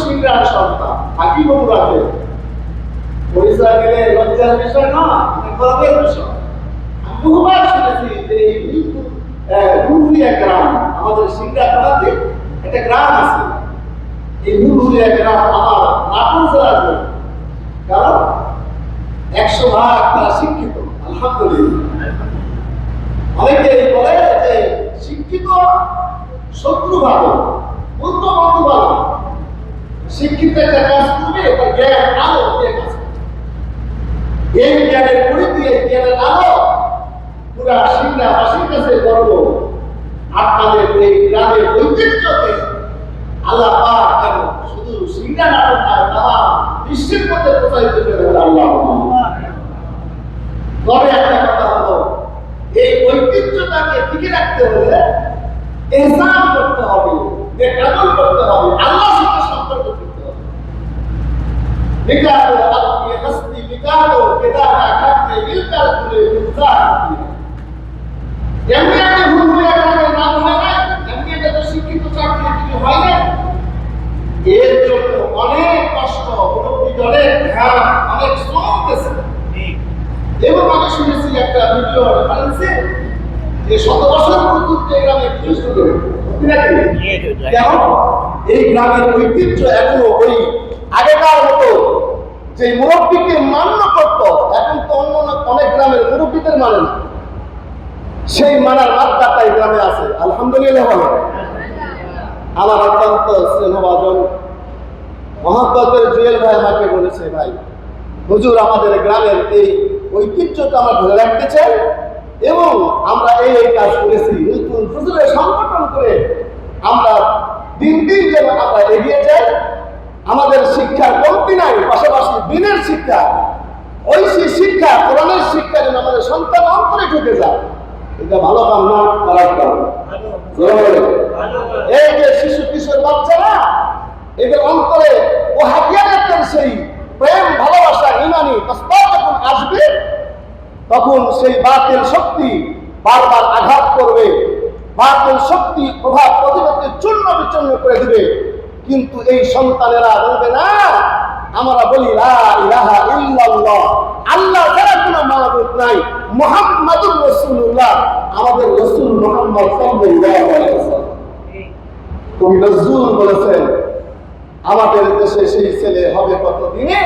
সিংহার সন্তান হাকি বগুড়াতে পরিচয় গেলে লজ্জার বিষয় না, গর্বের বিষয়। আমি বহুবার শুনেছি যে হুলহুলিয়া গ্রাম, আমাদের সিংহা থানাতে একটা গ্রাম আছে, এই হুলহুলিয়া গ্রাম আমার নাটোর জেলার লোক। কারণ 100% তারা শিক্ষিত, আলহামদুলিল্লাহ। অনেকেই বলে যে শিক্ষিত শত্রু ভালো, বন্ধু বন্ধু ভালো। শিক্ষিত একটা কাজ করবে, তার জ্ঞান আলো দিয়ে কাজ করবে। এই জ্ঞানের পরিধি, এই জ্ঞানের আলো পুরা সিংহাবাসীর কাছে গর্ব। আপনাদের এই গ্রামের ঐতিহ্যকে আল্লাহ পাক কেন শুধু সিংহা নাটক না, তারা বিশ্বের মধ্যে প্রচারিত করে আল্লাহ। তবে একটা কথা হলো, এই ঐতিহ্যটাকে টিকে রাখতে হলে ইহসান করতে হবে, নেকামল করতে হবে, আল্লাহর সাথে সম্পর্ক করতে হবে। বিকারো আপনি হস্তি বিকারো কেদারা খাতে মিলকার তুলে ইনসান দিয়ে যেমনি একটা হুলহুলিয়া গ্রামের নাম হয় না, যেমনি একটা শিক্ষিত চাকরি হয় না। এর জন্য অনেক কষ্ট, মুরব্বী দলের ঘাম, অনেক শ্রম গেছে। এবং আমি শুনেছি একটা ভিডিও রেফারেন্সে যে 100 বছর পর্যন্ত এই গ্রামে পুলিশ ঢুকে কেন? এই গ্রামের ঐতিহ্য এখনো ওই আগেকার মতো যে মুরব্বীকে মান্য করত, এখন তো অন্য অনেক গ্রামের মুরব্বীদের মানে না। সেই মানার মাত্রাটা এই গ্রামে আছে, আলহামদুলিল্লাহ। ভালো। আমার অত্যন্ত স্নেহভাজন মহাব্বতের জুয়েল ভাই আমাকে বলেছে, ভাই হুজুর আমাদের গ্রামের এই ঐতিহ্যটা আমরা ধরে রাখতে চাই এবং আমরা এই কাজ করেছি। হুজুরের সংগঠন করে আমরা দিন দিন যেন আমরা এগিয়ে যাই। আমাদের শিক্ষার কমতি নাই, পাশাপাশি দিনের শিক্ষা, ঐশী শিক্ষা, কোরআনের শিক্ষা যেন আমাদের সন্তান অন্তরে ঢুকে যায়। এটা ভালো কাম না, খারাপ কাম? এই যে শিশু কিশোর বাচ্চারা, এদের অন্তরে ও হাতিয়ানের সেই প্রেম, ভালোবাসা, ইমানি প্রস্তাব যখন আসবে, তখন সেই বাতিল শক্তি বারবার আঘাত করবে, বাতিল শক্তি প্রভাব প্রতিপত্তি চূর্ণ বিচূর্ণ করে দিবে। কিন্তু এই সন্তানেরা বলবে না, আমরা বলি লা ইলাহা ইল্লাল্লাহ, আল্লাহ ছাড়া কোনো মাবুদ নাই, মুহাম্মাদুর রাসূলুল্লাহ, আমাদের রাসূল মুহাম্মদ সাল্লাল্লাহু আলাইহি ওয়াসাল্লাম। কবি নজরুল বলেছেন, আমাদের দেশে সেই ছেলে হবে কতদিনে,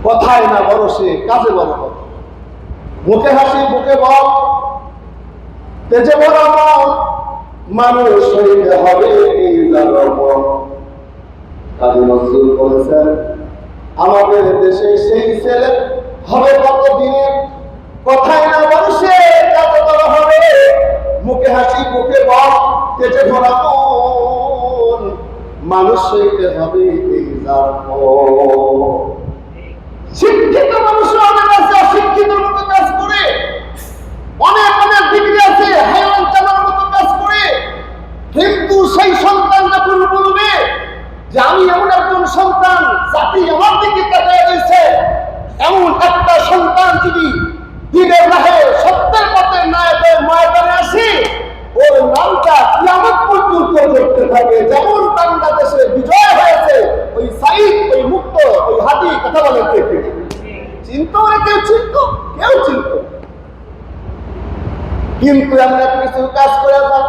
কথায় না বড় সে কাজে বড় হবে, মুখে হাসি বুকে বল, তেজে বড় মন, মানুষ হইতে হবে এই জনগণ। কাজী নজরুল বলেছেন, আমাদের দেশে সেই ছেলে হবে কতদিনে, কথায় না বড় সে কাজে বড় হবে, মুখে হাসি বুকে বল, তেজে ভরা মন, মানুষ হইতে হবে এই জনগণ। শিক্ষিত মানুষ অনেক আছে, অশিক্ষিত মতো কাজ করে, অনেক অনেক ডিগ্রি আছে, হাইওয়ান চালানোর মতো কাজ করে। কিন্তু সেই সন্তান যখন বলবে যে আমি এমন একজন সন্তান, জাতি আমার দিকে তাকিয়ে রয়েছে, এমন একটা সন্তান যদি দিনের রাহে সত্যের পথে নায়কের ময়দানে আসে, ওর নামটা কিয়ামত পর্যন্ত করতে থাকে। যেমন বাংলাদেশে বিজয় হয়েছে, ওই সাইদ, ওই মুক্ত, ওই হাতি, কথা বলে কে চিন্ত, কেউ চিন্ত, কেউ চিন্ত। কিন্তু আমরা কিছু কাজ করে যান।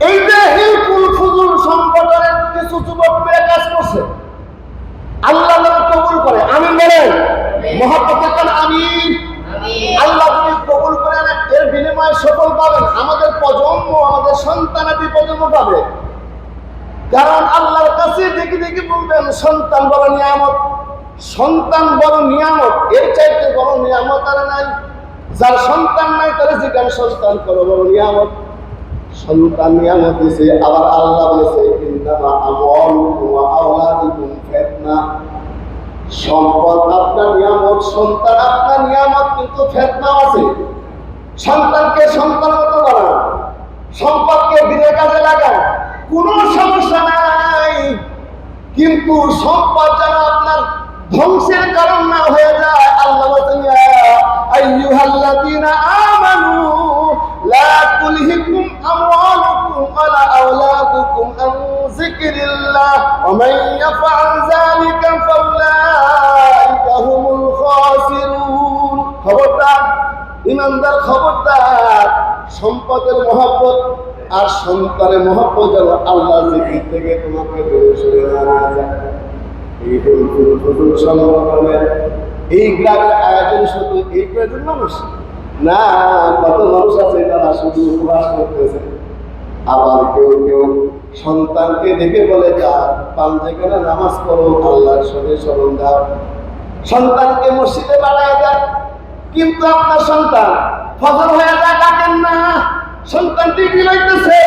এই যে হিলফুল ফুজুল সংগঠনের কিছু যুবক মেয়ে কাজ করছে, আল্লাহ কবুল করে, আমিন বলেন, মহব্বতে কান আমিন। আল্লাহ যদি কবুল করেন, এর বিনিময়ে সফল পাবেন, আমাদের প্রজন্ম, আমাদের সন্তানাদি প্রজন্ম পাবে। কারণ আল্লাহর কাছে দেখে দেখে বলবেন, সন্তান বড় নিয়ামত, সন্তান বড় নিয়ামত, এর চাইতে বড় নিয়ামত আর নাই। যার সন্তান নাই তারা জিজ্ঞান সন্তান করো বড় নিয়ামত। সন্তান নিয়ামত দিয়েছে, আবার আল্লাহ বলেছে ইন্নামা আমওয়ালুকুম ওয়া আওলাদুকুম ফিতনা। সম্পদ আপনার নিয়ামত, সন্তান আপনার নিয়ামত, কিন্তু ফিতনা আছে। সন্তানকে সন্তান মতো বানান, সম্পদকে দিনের কাজে লাগান, কোনো সমস্যা নাই। কিন্তু সম্পদ যেন আপনার ধ্বংসের কারণ না হয়ে যায়। আল্লাহ বলেন, আইয়ুহাল্লাযীনা আমানু লা তুলহিকুম আমওয়ালুকুম ওয়ালা আওলাদুকুম আন যিকরিল্লাহ ওয়া মান ইয়াফআল যালিকা ফাউলাইকা হুমুল খাসিরুন। খবরদার ইমানদার, খবরদার, সম্পদের মহব্বত আর সন্তানের মহব্বত যেন আল্লাহর জিকির থেকে তোমাকে দূরে সরিয়ে না যায়। এই ফুল সংরক্ষণের এই গ্রামের আয়োজন শুধু এই কয়েকজন মানুষ না, কত মানুষ আছে তারা শুধু উপবাস করতেছে। আবার কেউ কেউ সন্তানকে ডেকে বলে, যা পাঞ্জেখানে নামাজ পড়ো, আল্লাহর সঙ্গে স্মরণ দাও, সন্তানকে মসজিদে বানায় দেয়। কিন্তু আপনার সন্তান ফজর হয়ে যায়, ডাকেন না, সন্তান ডিগ্রি লইতেছে,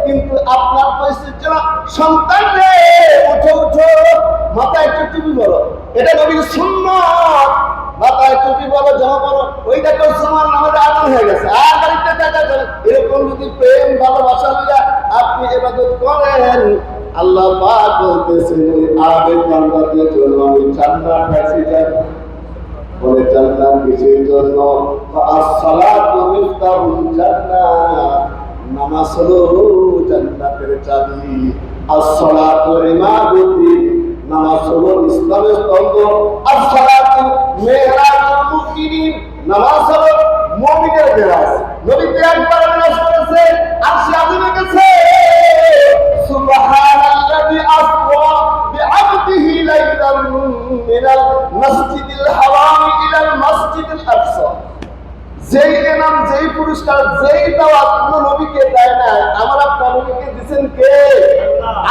কিন্তু আপনার পরিস্থিতি সন্তান রে উঠো উঠো, মাথায় একটু টুপি বলো, এটা নবীর সুন্নাত, মাথায় টুপি বলো, জমা করো, ওই দেখো সমান আমাদের আদান হয়ে গেছে, আর বাড়িতে টাকা চলে। এরকম যদি প্রেম ভালোবাসা লইয়া আপনি ইবাদত করেন, আল্লাহ পাক বলতেছেন ওই আবেদ বান্দাদের জন্য আমি জান্নাত রাখছি। বলে জান্নাত কিসের জন্য? আসসালাতু মিফতাহুল জান্নাহ, নামাজ হলো জান্নাতের চাবি। আসসালাতু ইমাদুদ্দিন, নামাজ হলো ইসলামের স্তম্ভ। আসসালাতু মিরাজুল মুমিনিন, নামাজ হলো মুমিনের মেরাজ। নবী একবার মেরাজ করেছে, আরশে আজিমে গেছে, সুবহানাল্লাযী আসরা বিআবদিহি লাইলান মিনাল মাসজিদিল হারাম ইলাল মাসজিদিল আকসা। যেই ইনাম, যেই পুরস্কার, যেই দাওয়াত কোন নবীকে দেয় না, আমার আপনার নবীকে দিবেন কে?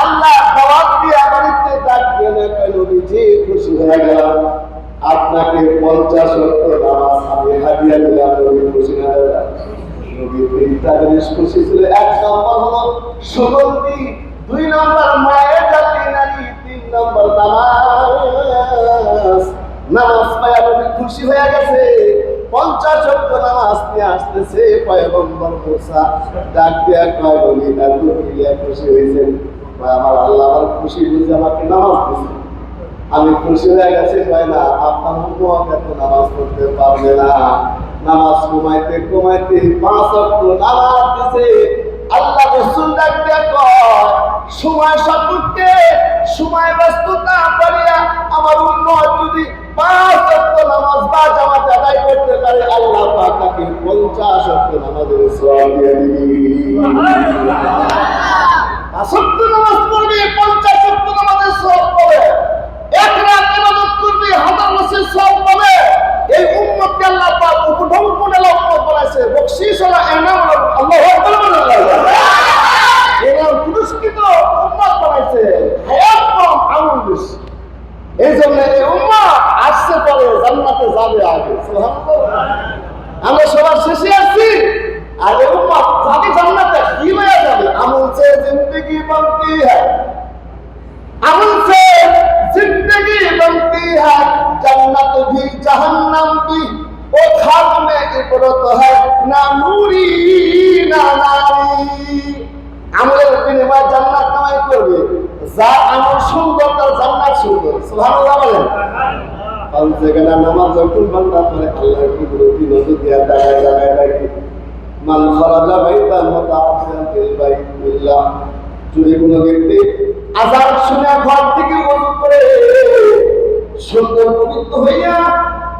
আল্লাহ। দাওয়াত দিয়ে আমাদেরকে ডাকবেন, নবীজি খুশি হয়ে গেলাম, আপনাকে 50 ওয়াক্ত নামাজ আমি হাদিয়া দিলাম, নবী খুশি হয়ে গেলাম। নবী তিনটা জিনিস খুশি ছিল, এক নম্বর হলো সুগন্ধি, 2 নম্বর মায়ের জাতি নারী, 3 নম্বর নামাজ। নামাজ পায়া নবী খুশি হয়ে গেছে, 50 ওয়াক্ত নামাজ নিয়ে আসতেছে পয়গম্বর মুসা, ডাক দিয়া কয় বলি এত কিলিয়া খুশি হয়েছেন? আমার আল্লাহ আমার খুশি বুঝে আমাকে নামাজ দিয়েছে, আমি খুশি হয়ে গেছি। কয় না, আপনার উম্মত এত নামাজ পড়তে পারবে না। নামাজ কমাইতে কমাইতে 5 ওয়াক্ত নামাজ দিছে। আল্লাহ রাসূল ডাক দিয়া কয়, সময় সাপেক্ষে, সময় ব্যস্ততা করিয়া আমার উম্মত যদি 5 ওয়াক্ত নামাজ বা জামাতে আদায় করতে পারে, আল্লাহ পাক তাকে 50 ওয়াক্ত নামাজের সওয়াব দিয়ে দিবেন। সুবহানাল্লাহ। 5 ওয়াক্ত নামাজ পড়বে, 50 ওয়াক্ত নামাজের সওয়াব পাবে। এক রাত ইবাদত করবে, 1000 বছর সওয়াব পাবে। এই উম্মতকে আল্লাহ পাক উপঢৌকনের উম্মত বানাইছে, বকশিশ হলো এনাম, আল্লাহু আকবার বলেন। এনাম পুরস্কৃত উম্মত বানাইছে, হায়াত কম, আমল বেশি। এই জন্য এই উম্মত আসছে পরে জান্নাতে যাবে আগে। সুবহানাল্লাহ। আমরা সবার শেষে আসছি, আর এই উম্মত যাবে জান্নাতে, কি হয়ে যাবে? আমল সে জিন্দেগি বানতি হ্যায়, আমল সে जिंदगी बनती है, जन्नत भी जहन्नम भी, वो खाक में इबरत है ना नूरी ना नारी। আমলের বিনিময়ে জান্নাত কামাই করবে, যার আমল সুন্দর তার জান্নাত সুন্দর। সুবহানাল্লাহ বলেন। কারণ যেখানে নামাজ যখন বান্দা পড়ে, আল্লাহর কুদরতি নজর দিয়া দাঁড়ায় দাঁড়ায় রাখে, মান খরাজা বাইতান মুতাআফিয়ান ফিল বাইতিল্লাহ, যদি কোনো ব্যক্তি আযান শুনে ঘর থেকে ওযু করে সুন্দর পবিত্র হইয়া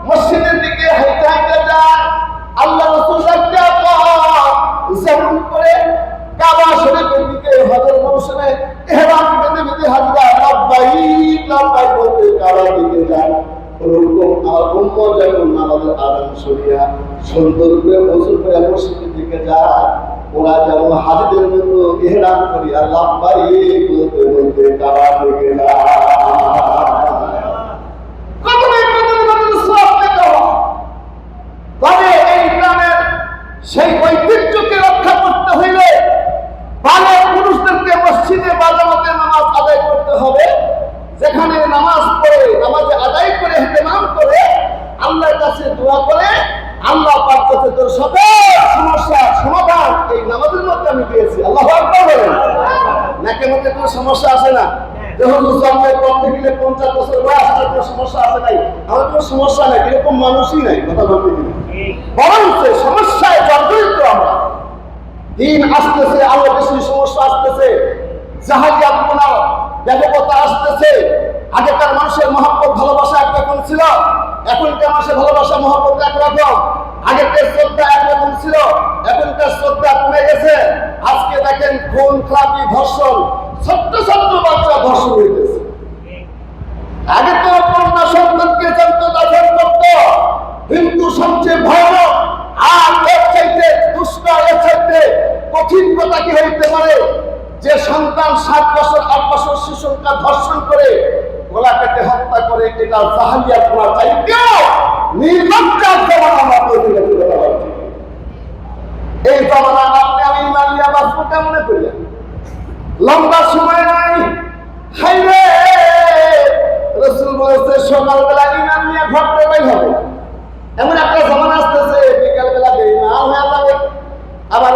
মসজিদের দিকে হাঁটতে হাঁটতে যায়, আল্লাহ রাসূল ডাকতে যেমন করে কাবা শরীফের দিকে হজের মৌসুমে ইহরাম বেঁধে বেঁধে হাজরা লাব্বাইক লাব্বাইক বলতে কাবার দিকে যায়, ওরকম আমার উম্মত যখন নামাজের আযান শুনিয়া সুন্দর করে ওযু করে মসজিদের দিকে যায়, ওরা যেন হাজিদের মতো ইহরাম করিয়া লাব্বাইক বলতে বলতে কাবার দিকে যায়। তবে এই গ্রামের সেই ঐতিহ্যকে রক্ষা করতে হইলে ভালো পুরুষদেরকে মসজিদে বা জামাতে নামাজ আদায় করতে হবে। যেখানে নামাজ পড়ে, নামাজে আদায় করে, ইহতিমাম করে, আল্লাহর কাছে দোয়া করে, আল্লাহ পাক কাছে তোর সকল সমস্যার সমাধান এই নামাজের মধ্যে আমি পেয়েছি। আল্লাহু আকবার বলেন। নাকি মধ্যে কোনো সমস্যা আসে না? যখন জন্মের পর থেকে 50 বছর বয়স, আর কোনো সমস্যা আসে নাই? আমার কোনো সমস্যা নাই, এরকম মানুষই নাই। কথা বলতে গেলে বরং সমস্যায় জর্জরিত আমরা। দিন আসতেছে, আরো বেশি সমস্যা আসতেছে। জাহালিয়াতপনা ব্যাপকতা আসতেছে। আগেকার মানুষের মহব্বত ভালোবাসা একরকম ছিল, এখনকার মানুষের ভালোবাসা মহব্বত একরকম। আগেকার শ্রদ্ধা একরকম ছিল, এখনকার শ্রদ্ধা কমে গেছে। আজকে দেখেন খুন খারাপি ধর্ষণ, ছোট্ট ছোট্ট বাচ্চা ধর্ষণ হইতেছে। আগে তো কন্যা সন্তানকে জানতো দাফন করত, কিন্তু সবচেয়ে ভয়ানক আর এর চাইতে দুষ্ট, এর চাইতে কঠিন কথা কি হইতে পারে যে সন্তান 7 বছর 8 বছর শিশুকে ধর্ষণ করে গলা কেটে হত্যা করে। এটা জাহালিয়াতপনা চাইতেও নির্লজ্জার জমানা আমরা তৈরি করতে পারছি। এই জমানা আপনি আমি ইমান নিয়ে বাঁচবো কেমনে করে? লম্বা সময় নাই। হাইরে রাসূল বলেছে সকালবেলা ইমান নিয়ে ঘুরতে বের হবে, এমন একটা জমানা আসতেছে বিকালবেলা বেঈমান হয়ে যাবে, আবার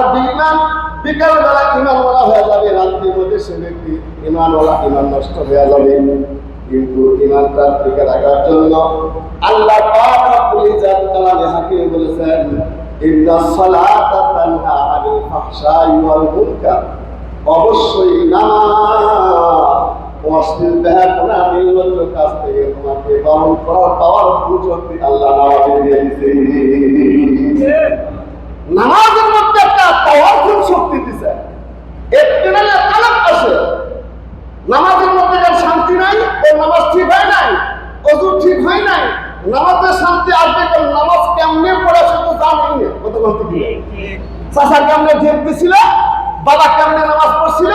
বিকালবেলা ইমানওয়ালা হয়ে যাবে। রাত্রির মধ্যে সে ব্যক্তি ইমানওয়ালা, ইমান নষ্ট হয়ে যাবে। কিন্তু ইমানটা টিকে রাখার জন্য আল্লাহ পাক রব্বুল ইজ্জত কালামে হাকিম বলেছেন, ইন্নাস সালাতা তানহা আনিল ফাহশাই ওয়াল মুনকার, অবশ্যই নামাজ অশ্লীল বেহায়াপনা নির্লজ্জ কাজ থেকে তোমাকে বারণ করার পাওয়ারফুল শক্তি আল্লাহ নামাজে দিয়ে দিয়েছে। নামাজের মধ্যে একটা পাওয়ারফুল শক্তি দিছে। একটু নালে তালাক আছে। নামাজের মধ্যে যার শান্তি নাই, ওর নামাজ ঠিক হয় নাই, ওযু ঠিক হয় নাই। নামাজের শান্তি আসবে কোন? নামাজ কেমনে পড়া শুধু জানেই না। কত বলতে দিলে চাচা কেমনে ঢেক দিছিল, বাবা কেমনে নামাজ পড়ছিল,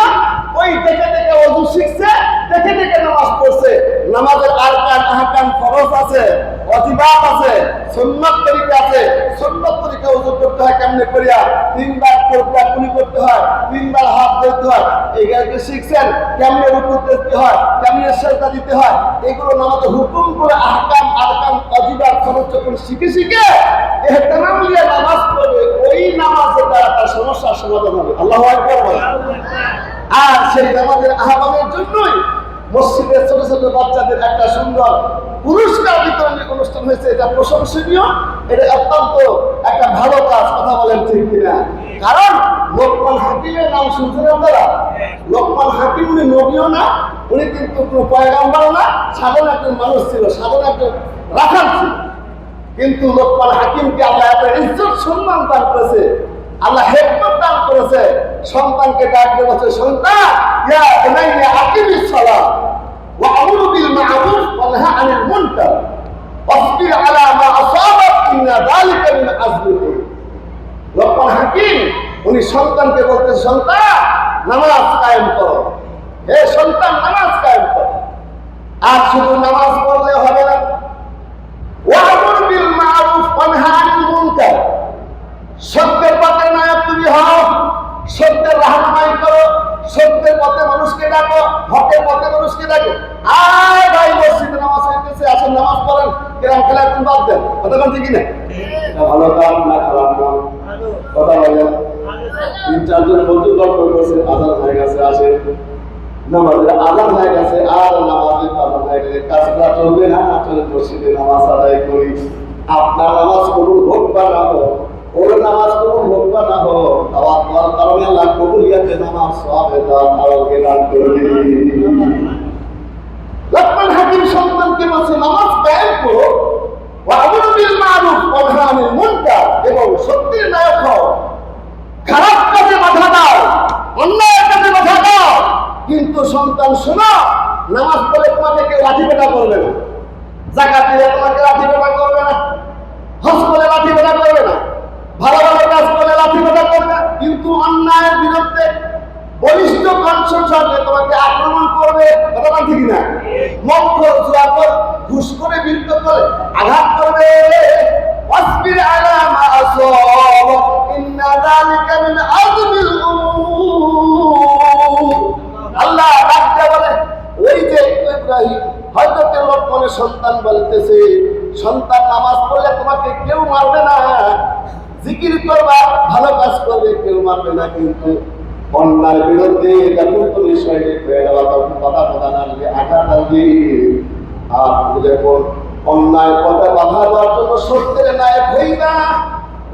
ওই দেখে দেখে ওযু শিখছে, দেখে দেখে নামাজ পড়ছে। নামাজের আরকান আহকাম ফরজ আছে, ওয়াজিবাত আছে, সুন্নাত তরিকা আছে। সুন্নাত তরিকা ওযু করতে হয় কেমনে করিয়া, 3 বার কুলি করতে হয়, 3 বার হাত ধরতে হয়। এইগুলো শিখছেন কেমনে রুকু দিতে হয়, কেমনে সিজদা দিতে হয়। এগুলো নামাজে হুকুম করে আহকাম আরকান ওয়াজিবাত ফরজ যখন শিখে ইহতিরাম নিয়ে নামাজ পড়বে, ওই নামাজের দ্বারা তার সমস্যার সমাধান হবে। আল্লাহু আকবার বলেন। আর সেই নামাজের আহ্বানের জন্যই মসজিদের ছোট ছোট বাচ্চাদের একটা সুন্দর পুরস্কার বিতরণের অনুষ্ঠান হয়েছে। এটা প্রশংসনীয়, এটা অত্যন্ত একটা ভালো কাজ। কথা বলেন ঠিক কিনা? কারণ লোকমান হাকিমের নাম শুনছেন আপনারা? লোকমান হাকিম উনি নবীও না, উনি কিন্তু কোনো পয়গাম্বর না, সাধারণ একজন মানুষ ছিল, সাধারণ একজন রাখাল ছিল। কিন্তু লোকমান হাকিমকে আল্লাহ এত ইজ্জত সম্মান দান করেছে, আল্লাহ হিকমত দান করেছে। সন্তানকে ডাক দিয়ে বলছে, সন্তান ইয়া বুনাইয়া আকিমিস সালাত ওয়া আমুরু বিল মা'রুফ ওয়া নাহি আনিল মুনকার ওয়াসবির আলা মা আসাবাক ইন্না যালিকা মিন আযমিল। লোকমান হাকিম উনি সন্তানকে বলতে, সন্তান নামাজ কায়েম করো, হে সন্তান নামাজ কায়েম করো। আর শুধু নামাজ পড়লে হবে না, ওয়া'মুর বিল মা'রুফ ওয়া নাহি আনিল মুনকার, সত্যের পথে নায়ক তুমি হও, সত্যের রাহনুমাই করো, সত্যের পথে মানুষকে ডাকো, হকের পথে মানুষকে ডাকো। আয় ভাই মসজিদে নামাজ হইতেছে, আসেন নামাজ পড়েন, কেরাম খেলা এখন বাদ দেন। কথা বলছি কিনা? এটা ভালো কাজ না খারাপ কাজ? কথা বলেন। 3-4 জন বন্ধু গল্প করছে, আজান হয়ে গেছে, আসে নামাজের আজান হয়ে গেছে, আর নামাজের আজান হয়ে গেছে, কাজটা চলবে না, চলে মসজিদে নামাজ আদায় করি। আপনার নামাজ কবুল হোক বা না হোক, ওর নামাজ কবুল হোক বা না হোক, আওয়াজ দেওয়ার কারণে আল্লাহ কবুলিয়াতে নামাজ সওয়াবে দান আলোকে দান করবে। লোকমান হাকিম সন্তানকে বলছে, নামাজ কায়েম করো, ওয়া'মুর বিল মা'রুফ ওয়া নাহি আনিল মুনকার, এবং সত্যের নায়ক হও। খারাপ কাজে বাধা দাও, অন্যায় কাজে বাধা দাও, কিন্তু সন্তান শোনো, নামাজ পড়লে তোমাকে কেউ লাঠি পেটা করবে না, যাকাত দিলে তোমাকে লাঠি পেটা করবে না, হজ করলে লাঠি পেটা করবে না, ভালো ভালো কাজ করলে লাঠি পেটা করবে না, কিন্তু অন্যায়ের বিরুদ্ধে বলিষ্ঠ কণ্ঠস্বরে তোমাকে আক্রমণ করবে। কথা ঠিক না? মক্কর জুয়াকর ঘুষ করে বিরুদ্ধ করে আঘাত করবে। ওয়াসবির আলা মা আসাব ইন্না যালিকা মিন আযমিল উমুর। আল্লাহ ডাকতে বলে, ওই যে ইব্রাহিম হযরত লোকমানের সন্তান বলতেছে, সন্তান নামাজ পড়লে তোমাকে কেউ মারবে না, জিকির করবা, ভালো কাজ করবে, কেউ মারবে না, কিন্তু অন্যায়ের বিরুদ্ধে যখন তুমি শহীদ হয়ে যাওয়া, তখন কথা নাড়লে আঘাত আসবে। আর তুমি যখন অন্যায় পথে বাধা দেওয়ার জন্য সত্যের নায়ক হইবা,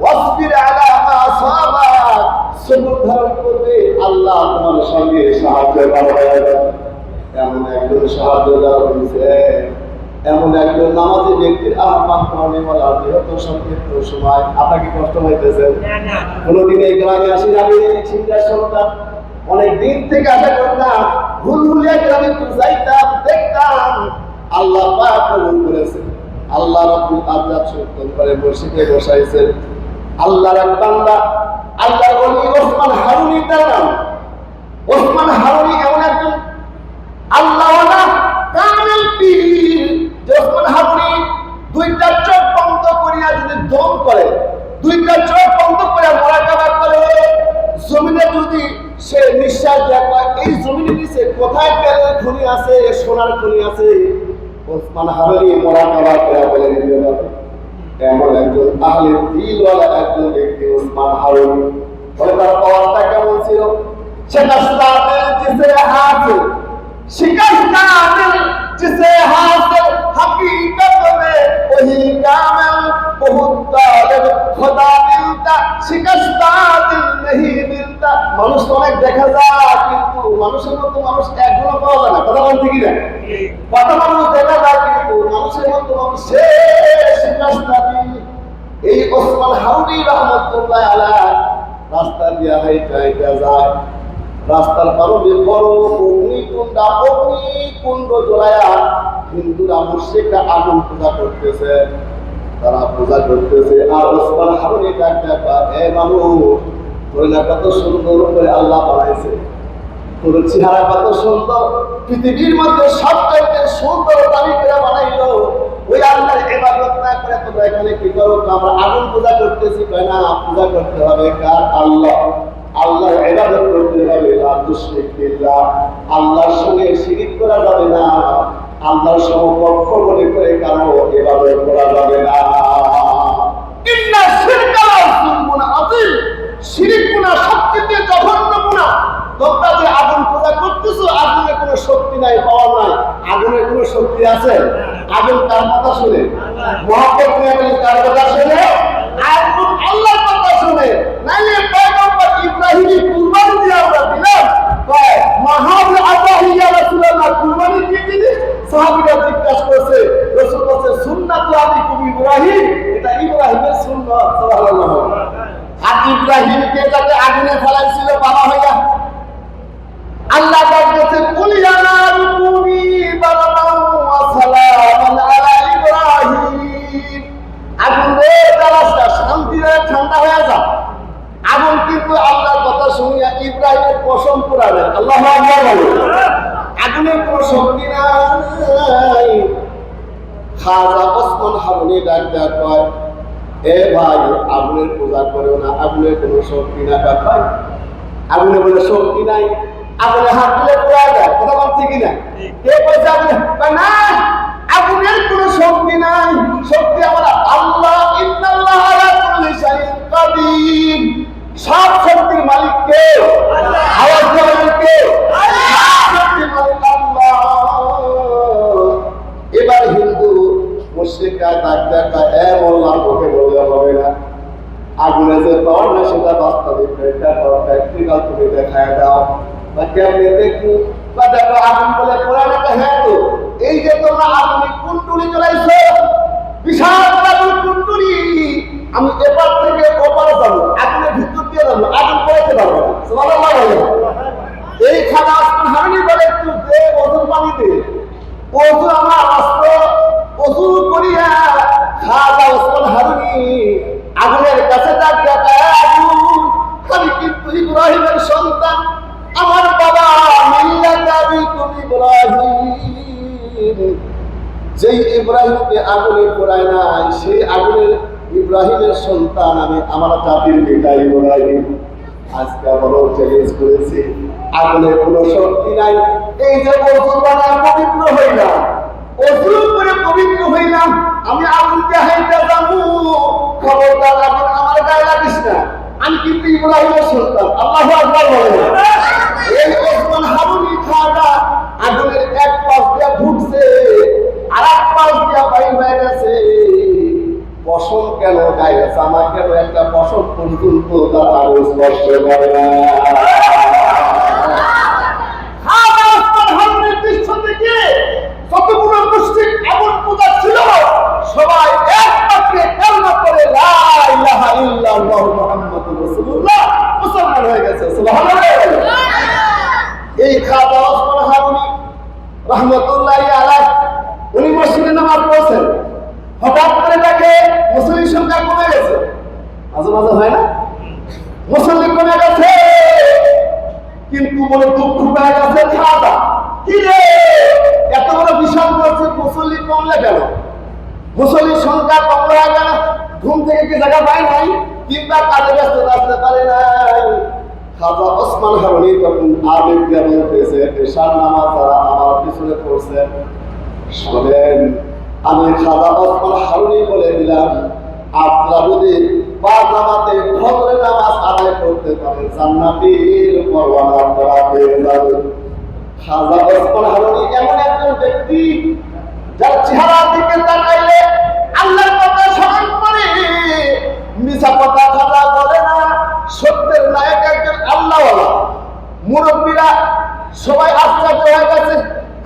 ওয়াসবির আলা মা আসাবাক, সবর ধারণ করবে, আল্লাহ আল্লাহ তোমার সঙ্গে সাহায্য করবে। এমন একজন সাহায্যদার হয়েছে, এমন একজন নামাজি ব্যক্তির আহ্বান করণে বলার যেহেতু সংক্ষিপ্ত সময় আপনাকে কষ্ট হইতেছেন। কোনোদিন এই গ্রামে আসি আমি চিন্তার সন্তান, অনেক দিন থেকে আশা করতাম, ভুল ভুলিয়া গ্রামে যাইতাম, দেখতাম আল্লাহ পাক কবুল করেছে। আল্লাহ রাব্বুল আযাব সুলতান করে মসজিদে বসাইছেন। আল্লাহর এক বান্দা, আল্লাহর ওলি ওসমান হারুনি তার নাম। ওসমান হারুনি এমন একজন আল্লাহওয়ালা কামেল পীর। ওসমান হারুনি দুইটা চোখ বন্ধ করিয়া যদি দম করে, দুইটা চোখ বন্ধ করে মুরাকাবা করে, জমিনে যদি সে নিঃশ্বাস দেয়, এই জমিনের নিচে কোথায় তেলের খনি আছে, সোনার খনি আছে, ওসমান হারুনি মুরাকাবা করে বলে দিতে পারে। এমন একজন আহলে দিলওয়ালা একজন ব্যক্তি ওসমান হারুনি। বলে তার পাওয়ারটা কেমন ছিল? शिकस्ता दिल जिसे हासिल, शिकस्ता दिल जिसे हासिल, हकीकत में वही कामिल, बहुत तालिब खुदा मिलता, शिकस्ता दिल नहीं मिलता। মানুষ অনেক দেখা যায়, কিন্তু মানুষের মতো মানুষ একজনও পাওয়া যায় না। কথা বলতে কি না? কত মানুষ দেখা যায়, কিন্তু মানুষের মতো মানুষ শিকস্তা দিল। এই ওসমান হারুনি রহমতুল্লাহ আলাইহি রাস্তা দিয়া হাইটা যায়, রাস্তার পারে বড় অগ্নিকুণ্ড জ্বলায়া হিন্দুরা মুশরিকরা আগুন পূজা করতেছে, তারা পূজা করতেছে। আর ওসমান হারুনি ডাকটা, এ মানুষ, তোর না কত সুন্দর করে আল্লাহ বানাইছে, তোর চেহারা কত সুন্দর, পৃথিবীর মধ্যে সবচাইতে সুন্দর দাবি করে বানাইলো, ওই আল্লাহর ইবাদত না করে তোমরা এখানে কি করো? আমরা আগুন পূজা করতেছি। কয় না, পূজা করতে হবে কার? আল্লাহ। আল্লাহর ইবাদত করতে হবে, লা তুশরিক বিল্লাহ, আল্লাহর সঙ্গে শিরিক করা যাবে না, আল্লাহর সমকক্ষ মনে করে কারো ইবাদত করা যাবে না। ইন্না শিরকা লাযুলমুন আযীম, শিরিক গুনাহ সবচেয়ে জঘন্য গুনাহ। তোমরা যে আগুন পূজা করতেছো, আগুনের কোনো শক্তি নাই, পাওয়ার নাই। আগুনের কোনো শক্তি আছে? আগুন কার কথা শুনে? মুহাম্মদ নবী কার কথা শুনে? আগুন আল্লাহর কথা শুনে। নাইলে পয়গম্বর ইব্রাহিম কুরবানি দিয়ে আমরা দিলাম, কয় মাহাব আতাহি ইয়া রাসূলুল্লাহ, কুরবানি দিয়ে দিলি? সাহাবীরা জিজ্ঞাসা করছে, রাসূল বলেছে সুন্নাতু আবিকুম ইব্রাহিম, এটা ইব্রাহিমের সুন্নাত। সুবহানাল্লাহ। আর ইব্রাহিমকে যাতে আগুনে ফেলাইছিল বাবা হইয়া, আল্লাহ বলতেছে কুল ইয়া নারু কুনি বারাদান ওয়া সালামান আলা ইব্রাহিম, আগুন রে জ্বালাসটা শান্তি রে ঠান্ডা হয়ে যা। আগুন কিন্তু আল্লাহর কথা শুনিয়া ইব্রাহিমের কসম পুরাবে। আল্লাহু আকবার বলে। আগুনের কোনো শক্তি নাই। খাজা ওসমান হারুনি ডাক কয়, এ ভাই, আগুনের পূজা করো না, আগুনের কোনো শক্তি না। ভাই, আগুনে বলে শক্তি নাই, আগুনে হাত দিলে পুরা যায়। কথা বলছে কিনা? কে বলছে আগুনে? না, আগুনের কোনো শক্তি নাই, শক্তি আমরা আল্লাহ। ইন্নাল্লাহ আলা কুল্লি শাইইন কাদির, সব শক্তির মালিক কে? আওয়াজ দিয়ে কে? শক্তির মালিক আল্লাহ। এবার হিন্দু মুশরিকরা ডাক্তারটা মোল্লা ওকে বললে হবে না, আগুনে যে পাওয়ার না সেটা বাস্তবিক একটা প্র্যাকটিক্যাল তুমি দেখায় দাও, বা কেমনে দেখু, বা দেখো আগুন বলে কোরআনে। হ্যাঁ, তো এই যে তোমরা আগুনে কুণ্ডুলি চলাইছো, বিশাল আগুন কুণ্ডুলি, আমি এপার থেকে ওপারে যাবো, আগুনের ভিতর দিয়ে যাবো, আগুন পড়াইতে পারবো না। সুবহানাল্লাহ। এই খানা ওসমান হারুনি বলে, একটু দে ওজুর পানি দে। ওজু আমার অস্ত্র, ওজু করিয়া খাজা ওসমান হারুনি আগুনের কাছে আগুন, আমি কিন্তু ইব্রাহিমের সন্তান, আমার বাবা মিল্লাত আবিকুম ইব্রাহিম। যেই ইব্রাহিমকে আগুনে পোড়ায় নাই, সেই আগুনের ইব্রাহিমের সন্তান আমি, আমার জাতির পিতা ইব্রাহিম। আজকে বড় চ্যালেঞ্জ করেছি, আগুনের কোনো শক্তি নাই। এই যে ওযু বানায় পবিত্র হইলাম, ওযু করে পবিত্র হইলাম, আমি আগুনকে হাইতে যাবো, খবরদার আগুন আমার গায়ে লাগিস না, আমি কিন্তু ইব্রাহিমের সন্তান। আল্লাহু আকবার বলেন। এই ওসমান হারুনি খাজা আগুনের এক পাশ দিয়ে ঢুকছে, আর এক পাশ দিয়ে বাইরে হয়ে গেছে। পশম কেন গায়ে, জামা কেন, একটা পশম পর্যন্ত তার আগুন স্পর্শ করে না। রহমতুল্লাহি আলাইহি উনি মসজিদে নামাজ পড়ছেন, হঠাৎ করে দেখে মুসল্লির সংখ্যা কমে গেছে। মাঝে মাঝে হয় না, মুসল্লি কমে গেছে, কিন্তু বলে দুঃখ পেয়ে গেছে খাওয়া। কি রে, এত বড় বিশাল করছে, মুসল্লি কমলে কেন? মুসল্লির সংখ্যা কম হয়ে গেল, ঘুম থেকে কি জায়গা পায় নাই, কিংবা কাজে ব্যস্ত আসতে পারে নাই। খাজা ওসমান হারুনি তখন আবেগ দিয়ে বলতেছে, এশার নামাজ তারা আমার পিছনে পড়ছে। শোনেন, আমি খাজা ওসমান হারুনি বলে দিলাম, আপনারা যদি পাঁচ জামাতে ফজরের নামাজ আদায় করতে পারেন, জান্নাতের পরওয়ানা আপনারা পেয়ে যাবেন। খাজা ওসমান হারুনি এমন একজন ব্যক্তি, যার চেহারার দিকে তাকাইলে আল্লাহর কথা স্মরণ করে, মিছা কথা খাজা বলে না, সত্যের নায়ক একজন আল্লাহওয়ালা। মুরব্বীরা সবাই আশ্চর্য হয়ে গেছে।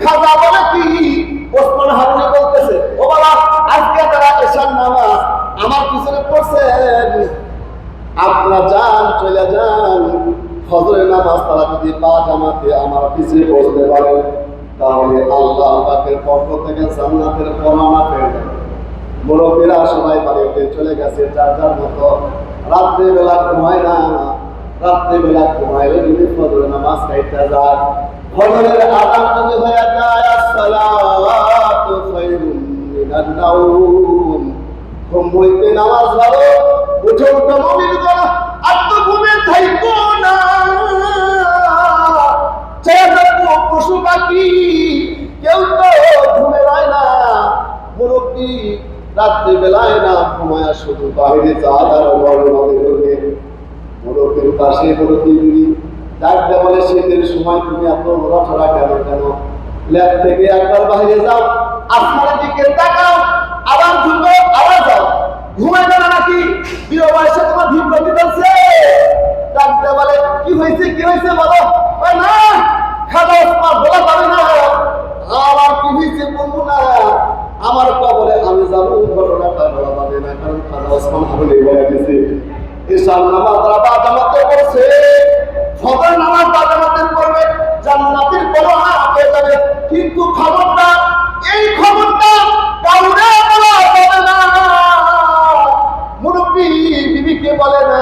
খাজা বলে কি? ওসমান হারুনি বলতেছে, ও বাবা, আজকে তারা এশার নামাজ আমার পিছনে পড়ছেন, আপনারা যান, চলে যান, ফজরের নামাজ তারা যদি পা জামাতে আমার পিছনে পড়তে পারেন, তাহলে আল্লাহ পাকের পক্ষ থেকে জান্নাতের পরওয়ানা পেয়ে যাবে। মুরব্বীরা সবাই বাড়িতে চলে গেছে যার যার মতো। রাত্রে বেলা ঘুমায় না, রাত্রে বেলা ঘুমাইলে যদি ফজরের নামাজ খাইতে যায়, ফজরের আযান যদি হয়ে যায়, আসসালাতু খায়রুম মিনান নাওম, ঘুম হইতে নামাজ ভালো, উঠে উঠে মুমিন করো, আর তো ঘুমে থাইকো না। পশু পাখি কেউ তো ঘুমে রয় না। মুরব্বী রাত্রি বেলায় না ঘুমায়, শুধু বাহিরে যাওয়ার মুরব্বীর পাশে মুরব্বী ডাকতে বলে, শীতের সময় তুমি এত নড়াচড়া কেন? ল্যাব থেকে একবার বাহিরে যাও, আসমানের দিকে তাকাও, আবার ঘুরবে, আবার যাও। ঘুমাই না নাকি? প্রিয় বয়সে তোমার ভিড় দিতেছে। ডাকতে বলে, কি হয়েছে, কি হয়েছে বলো? না, খাজা ওসমান বলা যাবে না। আমার কি হয়েছে বলবো না, আমার কবরে আমি যাবো, ঘটনাটা বলা যাবে না, কারণ খাজা ওসমান হারুনি বলে গেছে এশার নামাজ তারা বা জামাতে পড়ছে, ফজর নামাজ বা জামাতে পড়বে, জান্নাতের পরওয়ানা পেয়ে যাবে। কিন্তু খবরটা, এই খবরটা কাউরে বলা যাবে না, মুরব্বী বিবিকে বলে না,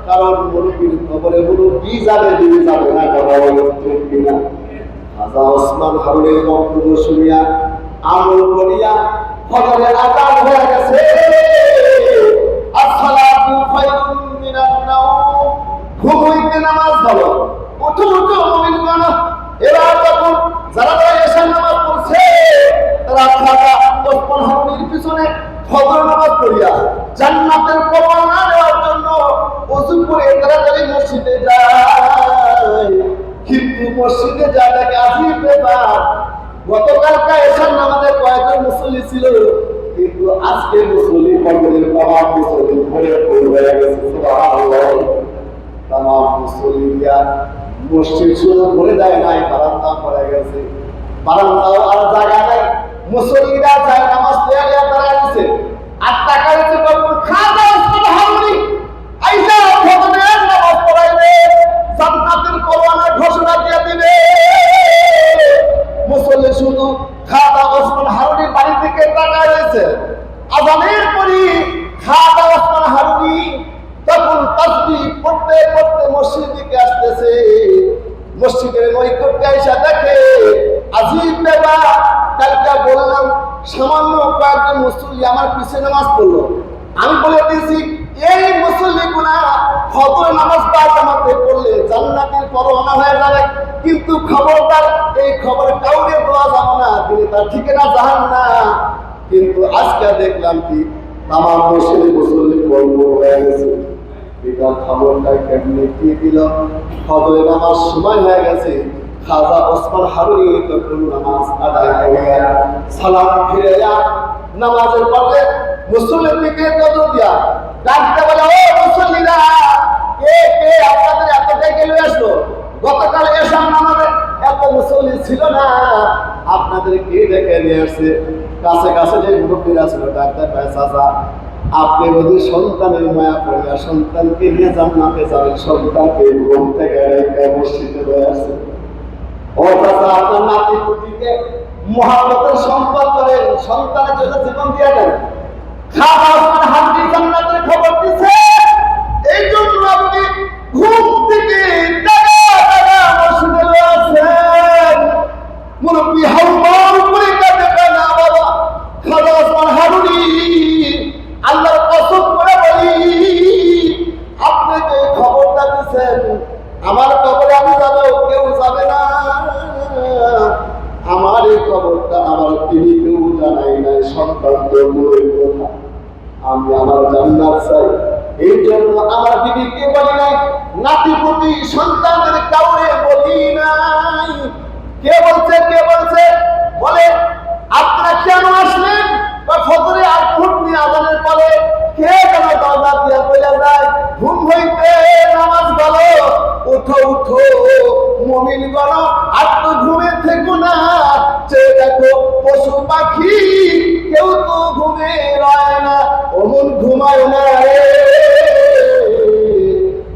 কারণ মুরব্বীর খবরে মুরব্বী যাবে, বিবি যাবে না। কথা বলে ঠিক কিনা? খাজা ওসমান হারুনির বক্তব্য শুনিয়া আমল করিয়া ফজরের আযান হয়ে গেছে, আসসালাতু খায়রুম মিনান নাওম, ঘুম হইতে নামাজ ভালো, উঠো উঠো মুমিনগণ। এবার যখন যারা এশার নামাজ পড়ছে, তারা খাজা ওসমান হারুনির পিছনে ফজর নামাজ পড়িয়া জান্নাতের পরওয়ানা নেওয়ার জন্য ওযু করে তাড়াতাড়ি মসজিদে যায়। কিন্তু মসজিদে যাওয়াটাকে আজীব ব্যাপার। গতকালকা এশার নামাজে কয়েকজন মুসল্লি ছিল, কিন্তু আজকে মুসল্লি ফজরের তামাম মুসল্লি ভরে হয়ে গেছে। সুবহানাল্লাহ, তামাম মুসল্লিরা মসজিদ শুধু ভরে দেয় নাই, বারান্দা ভরে গেছে, বারান্দাও আর জায়গা নাই। মুসল্লিরা যায় নামাজ পড়িয়া তারা দিছে, আর টাকা দিচ্ছে কখন? খাজা ওসমান হারুনি আইসা ফজরের নামাজ পড়াইবে, জান্নাতের পরওয়ানা ঘোষণা দিয়ে দিবে। মুসল্লি শুধু খাজা ওসমান হারুনির বাড়ি থেকে তাকায় রয়েছে। আযানের পরই খাজা ওসমান হারুনি তখন তাসবিহ পড়তে পড়তে মসজিদের দিকে আসতেছে। মসজিদের নৈকট্যে আইসা দেখে আজীব ব্যাপার। কালকে বললাম সামান্য কয়েকজন মুসল্লি আমার পিছনে নামাজ পড়লো, আমি বলে দিয়েছি এই মুসল্লিগুলা ফজর নামাজ বা জামাতে পড়লে জান্নাতের পরওয়ানা হয়ে যাবে। কিন্তু খবরদার, এই খবর কাউকে দেওয়া যাবে না, দিলে তার ঠিকানা জাহান্নাম। কিন্তু আজকে দেখলাম কি তামাম মুসল্লি বলবো হয়ে গেছে। এটা খবরটা কেমনে কি দিল? ফজরের নামাজ সময় হয়ে গেছে। খাজা ওসমান হারুনি তখন নামাজ আদায় করিয়া সালাম ফিরাইয়া নামাজের পরে মুসল্লির দিকে নজর দিয়া ডাকতে বলে, ও মুসল্লিরা, কে কে আপনাদের এত ডেকে নিয়ে আসলো? গতকাল এশার নামাজে এত মুসল্লি ছিল না, আপনাদের কে ডেকে নিয়ে আসছে? কাছে কাছে যে মুরব্বীরা ছিল ডাক্তার চাচা, আপনি যদি সন্তানের মায়া পড়িয়া সন্তানকে নিয়ে জান্নাতে যাবেন, সন্তানকে ঘুম থেকে মসজিদে হয়ে আসছে। ও চাচা, আপনার নাতি পুতিকে মহব্বতের সম্পদ করেন, সন্তানের জন্য জীবন দিয়ে দেন, খাওয়া হাড্ডি জান্নাতের খবর দিচ্ছে। এই জন্য আপনি ঘুম থেকে মসজিদে আছেন, মুরব্বী হাউমার উপরে কাঁদে না বাবা, খাওয়া আসমান হারুনি, আল্লাহর কসম করে বলি, আপনি যে খবরটা দিচ্ছেন আমার কবরে আমি যাবো, কেউ যাবে না। আমার এই খবরটা আমার তিনি কেউ জানাই নাই, সন্তান জন্মের কথা। আমি আমার জান্নাত চাই, এই জন্য আমার বিবিকে বলি নাই, নাতিপুতি সন্তানদের কাউরে বলি নাই। কে বলছে বলে আপনারা কেন আসলেন? ফজরে আর ঘুমনি আজানের পরে কে কেন দরজা দিয়া বলে যায়, ঘুম হইতে নামাজ বলো, উঠো উঠো মুমিন গণ, আর তো ঘুমে থেকো না, চেয়ে দেখো পশু পাখি কেউ তো ঘুমে রয় না, অমন ঘুমায় না রে,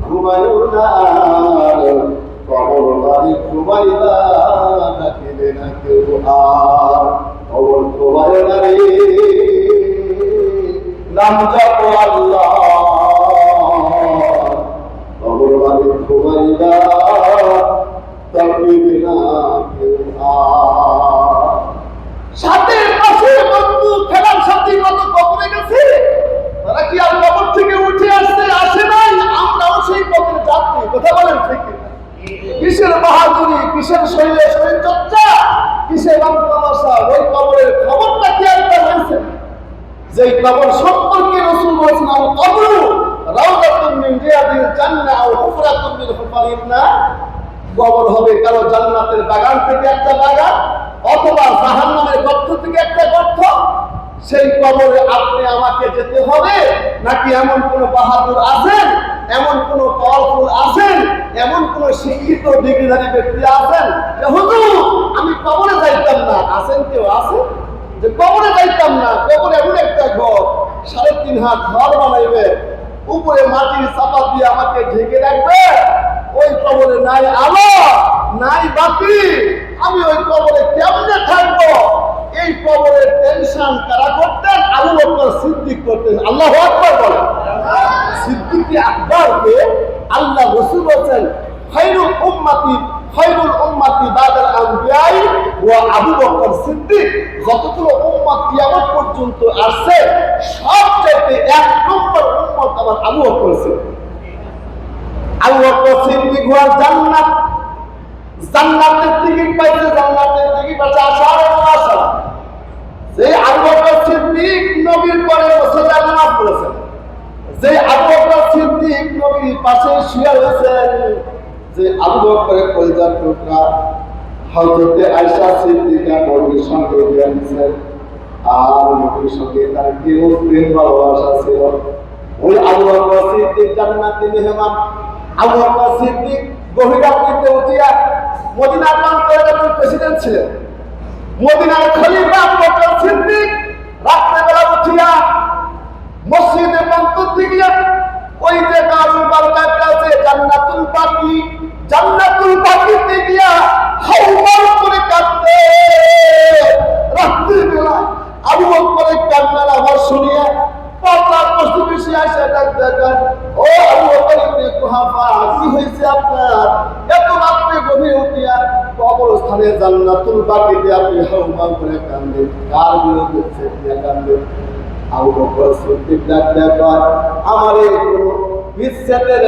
ঘুমায় না, কবর বাড়ি ঘুমাইবা ডাকিলে না কেউ আর, কবর ঘুমায় না রে, নাম জপ আল্লাহ, কবর বাড়ি ঘুমাইবা ডাকিলে না কেউ আর। সাথে পাশে বন্ধু খেলার সাথী কত কবরে গেছে, তারা কি আর কবর থেকে উঠে আসে নাই? আমরাও সেই কবরে যাত্রী। কথা বলেন ঠিক কিনা? কিসের বাহাদুরি, কিসের শরীরে শরীর চর্চা, কিসের তামাশা? ওই কবরের খবরটা কি একটা হয়েছে? যে কবর সম্পর্কে রাসূল বলেছেন, আল কবর রাউদাতুন মিন রিয়াদিল জান্নাহ আও হুফরাতুন মিন হুফারিন নার। কবর হবে কারো জান্নাতের বাগান থেকে একটা বাগান, অথবা জাহান্নামের গর্ত থেকে একটা গর্ত। সেই কবরে আপনি আমাকে যেতে হবে নাকি এমন কোন বাহাদুর আছেন, এমন কোন পাওয়ারফুল আছেন, এমন কোন শিক্ষিত ডিগ্রিধারী ব্যক্তি আছেন যে হুজুর আমি কবরে যাইতাম না? আছেন কেউ? আছে যে কবরে যাইতাম না? কবরে এমন একটা ঘর, 3.5 হাত ঘর বানাইবে, উপরে মাটির চাপা দিয়ে আমাকে ঢেকে রাখবে, ওই কবরে নাই আলো নাই বাতি, আমি ওই কবরে কেমনে থাকবো? এই কবরের টেনশন কারা করতেন? আবু বকর সিদ্দিক করতেন। আল্লাহু আকবার বলেন। সিদ্দিক আকবরকে আল্লাহ রাসূল বলেন, খায়রুল উম্মতি বাদাল আম্বিয়াই ওয়া আবু বকর সিদ্দিক। যতগুলো উম্মত কিয়ামত পর্যন্ত আসছে সবচেয়ে 1 নম্বর উম্মত আমার আবু বকর সিদ্দিক। আবু বকর সিদ্দিক হওয়ার জান্নাতের টিকিট পাইছে, জান্নাতের টিকিট আছে আশারে আশা। যে আবু বকর সিদ্দিক নবীর পরে মুসলমান নামাজ পড়েছেন, যে আবু বকর সিদ্দিক নবীর পাশে শুয়ে রয়েছেন, যে আবু বকরের কলিজার টুকরা হযরতে আয়েশা সিদ্দিকা নবীর সঙ্গে বিয়ে দিয়েছেন, আর নবীর সঙ্গে তার কেউ প্রেম ভালোবাসা ছিল। ওই আবু বকর সিদ্দিক জান্নাতি মেহমান। আবু বকর সিদ্দিক গভীর রাত্রিতে উঠিয়া মদিনার প্রান্তরে যখন প্রেসিডেন্ট ছিলেন, মদিনার খলিফা আবু বকর সিদ্দিক রাত্রেবেলা উঠিয়া মসজিদের প্রান্তর থেকে ওই যে দারুল বারকাত আছে জান্নাতুল বাকিতে গিয়া হাওমার উপরে কাঁদতে। রাত্রিবেলা আবু বকরের কান্নার আওয়াজ শুনিয়া পাতার প্রতিবেশী আসে ডাক দেন, ও আবু বকর ইবনে কুহাফা, কি হয়েছে আপনার? এত রাত্রে গভীর উঠিয়া কবরস্থানে জান্নাতুল বাকিতে আপনি হাওমা করে কাঁদেন, কার বিরুদ্ধে কাঁদেন? আবু বকর সিদ্দিক ডাক দেন, আমার এই কোনো বিচ্ছেদের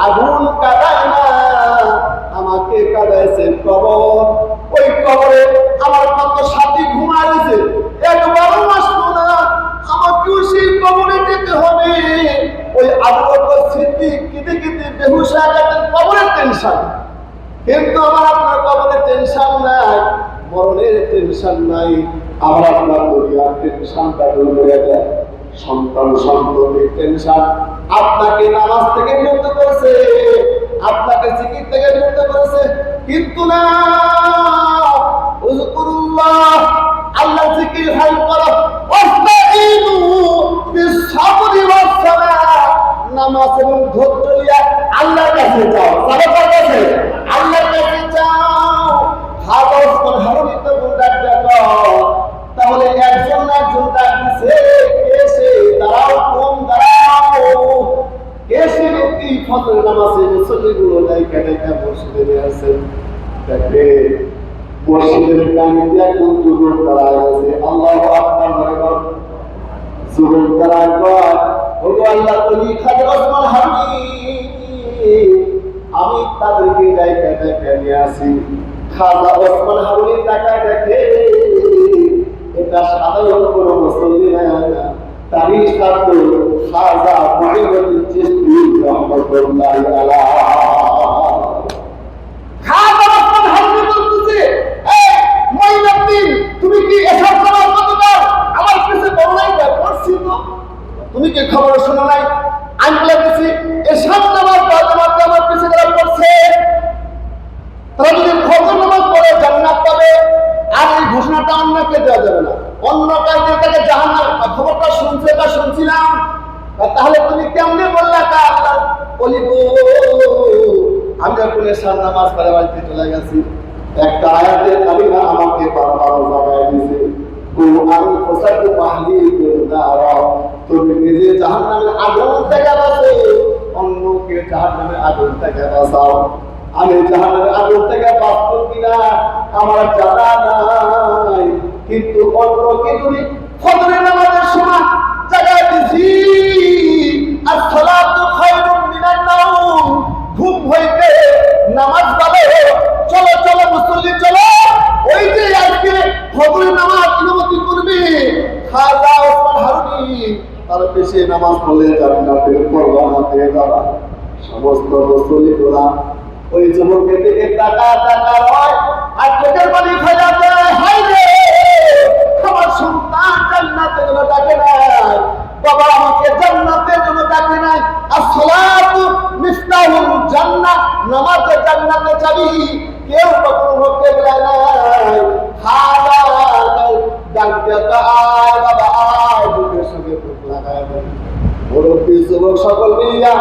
আগুন কাঁদায় না, আমাকে কাঁদাইছে কবর। ওই কবরে আমার কত সাথী ঘুমাইছে, একবারও আসলো না, আমাকেও সেই কবরে যেতে হবে। ওই আবু বকর সিদ্দিক কেঁদে কেঁদে বেহুশ হয়ে গেছেন, কবরের টেনশন। কিন্তু আমার আপনার কবরের টেনশন নাই, মরণের টেনশন নাই। আমার আপনার পরিবার টেনশনটা দূর হয়ে যায়, সন্তান সন্ততির টেনশন। আপনাকে নামাজ থেকে বিরত করেছে, আপনাকে জিকির থেকে বিরত করেছে, কিন্তু না, উযকুরুল্লাহ, আল্লাহ জিকির হাই করো, ওয়াস্তাঈনু বিস-সাবরি ওয়াস-সালাহ, নামাজ এবং ধৈর্য নিয়ে আল্লাহর কাছে যাও, আল্লাহর কাছে যাও। ফজরের নামাজে মুসল্লিগুলো ডাইকা ডাইকা মসজিদে নিয়ে আসেন। দেখে মসজিদের কানিতে একজন যুবক দাঁড়ায় আছে, আল্লাহু আকবার বলে যুবক দাঁড়ায় কয়, ওগো আল্লাহ তুমি খাজা ওসমান হারুনি, আমি তাদেরকে ডাইকা ডাইকা নিয়ে আসি। খাজা ওসমান হারুনি তাকায় দেখে এটা সাধারণ কোনো মুসল্লি না, তারই ছাত্র খাজা মুঈনুদ্দিন চিশতি রাহমাতুল্লাহি আলাইহি। খাজা ওসমান হারুনি বলতেছে, এই মুঈনুদ্দিন, তুমি কি এসব নামাজ পড়তে দাও? আমার কাছে বড় নাই পড়ছি তো, তুমি কি খবর শোনো নাই? আমি বলেছি এসব নামাজ জামাতে আমার পিছনে যারা পড়ছে তারা যদি ফজর নামাজ পড়ে জান্নাত পাবে, আর এই ঘোষণাটা অন্যকে দেওয়া যাবে না, অন্য কাউকে তাকে জাহান্নাম। খবরটা শুনছিলাম, তাহলে তুমি কেমনে বললা তা আল্লাহ বলি গো, আমি যখন এসব নামাজ পড়ে বাড়িতে চলে গেছি, একটা আয়াতের কালিমা আমাকে বারবার জাগায় দিয়েছে, আমি পোশাকে পাহলি তুমি নিজে জাহান্নামের আগুন থেকে বাঁচো, অন্যকে জাহান্নামের আগুন থেকে বাঁচাও। আমি জাহান্নামের আগুন থেকে বাঁচবো কিনা আমার জানা নাই, কিন্তু অন্যকে তুমি ফজরের নামাজের সময় জাগায় দিছি, আর সালাতু খায়রুম মিনান নাওম, ঘুম হইতে নামাজ ভালো, চলো চলো মুসল্লি চলো, ওই যে আজকে ফজরের নামাজ ইমামতি করবে খাজা ওসমান হারুনি, তার পেশে নামাজ পড়লে জান্নাতের পরওয়ানা পেয়ে যাবা। সমস্ত মুসল্লিরা ওই যুবকের দিকে টাকা হয় আর চোখের পানি ফেলা দেয়, হাই রে আমার সন্তান জান্নাতের জন্য ডাকে নাই, বাবা আমাকে জান্নাতের জন্য ডাকে নাই। আসসালাতু মিফতাহুল জান্নাহ, নামাজ জান্নাতের চাবি, কেউ কখনো হতে দেয় নাই। হাজার ডাক্তার আয় বাবা আয়, বুকের সঙ্গে বুক লাগায় মুরব্বী যুবক সকল মিলিয়া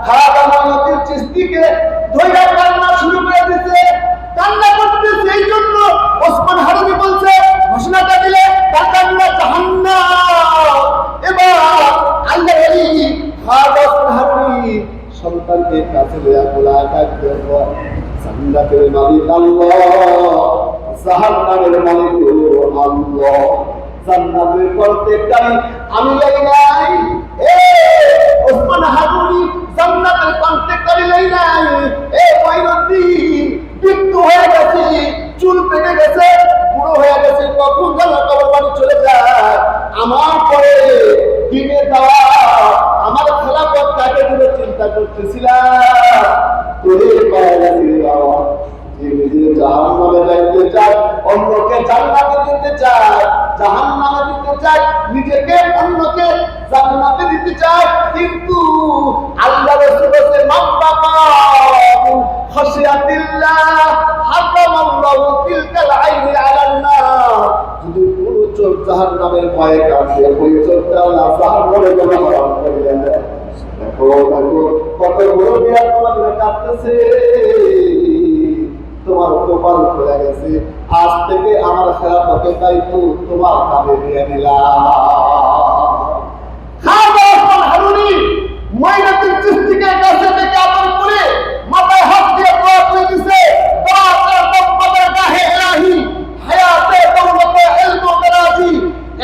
খাজা মুঈনুদ্দিন চিশতিকে ধইরা কান্না শুরু করে দিয়েছে, কান্না করতেছে। এই জন্য ওসমান হারুনি বলছে, ঘোষণাটা দিলে তার কান্না জাহান্নাম। এবার আল্লাহ ওলি খাজা ওসমান হারুনি সন্তানকে কাছে লইয়া বলা ডাকতে, জান্নাতের মালিক আল্লাহ, জাহান্নামের মালিক আল্লাহ, জান্নাতের প্রত্যেকটাই আমি লাই নাই। ওসমান হারুনি জান্নাতের প্রত্যেকটাই লাই নাই। মুঈনুদ্দিন মৃত্যু হয়ে গেছে, চুল পেকে গেছে, বুড়ো হয়ে গেছে, কখন যেন কবর বাড়ি চলে যায়। আমার পরে দিনে দেওয়া আমার খেলাফত কাকে দিলে চিন্তা করতেছিলাম, তোরে পায়ে গেছে বাবা, যে নিজে জাহান্নামে যাইতে চায়, অন্যকে জান্নাতে দিতে চায়, জাহান্নামে দিতে চায়, নিজেকে অন্যকে জান্নাতে দিতে চায়, কিন্তু আল্লাহ রাসূল বলেছে মাক্কামা খাশিয়াতিল্লাহ হারামাল্লাহু তিলকাল আইনি আলান নার, যদি পুরো চোখ জাহান্নামের ভয়ে কাঁপে, ওই চোখটা আল্লাহ জাহান্নামে জন্য হারাম করে দেন। দেখো দেখো কত বড় বিরাট তোমাদের কাঁপতেছে, তোমার কপাল খুলে গেছে, আজ থেকে আমার খেলাফতের দায়িত্ব তোমার কাঁধে দিয়ে দিলাম। খাজা ওসমান হারুনি মুঈনুদ্দিন চিশতিকে কাছে থেকে আদর করে মাথায় হাত দিয়ে দোয়া করে দিয়েছে, দোয়াতে রব্বানা গাহে ইলাহি হায়াতে দৌলতে ইলম দারাজি।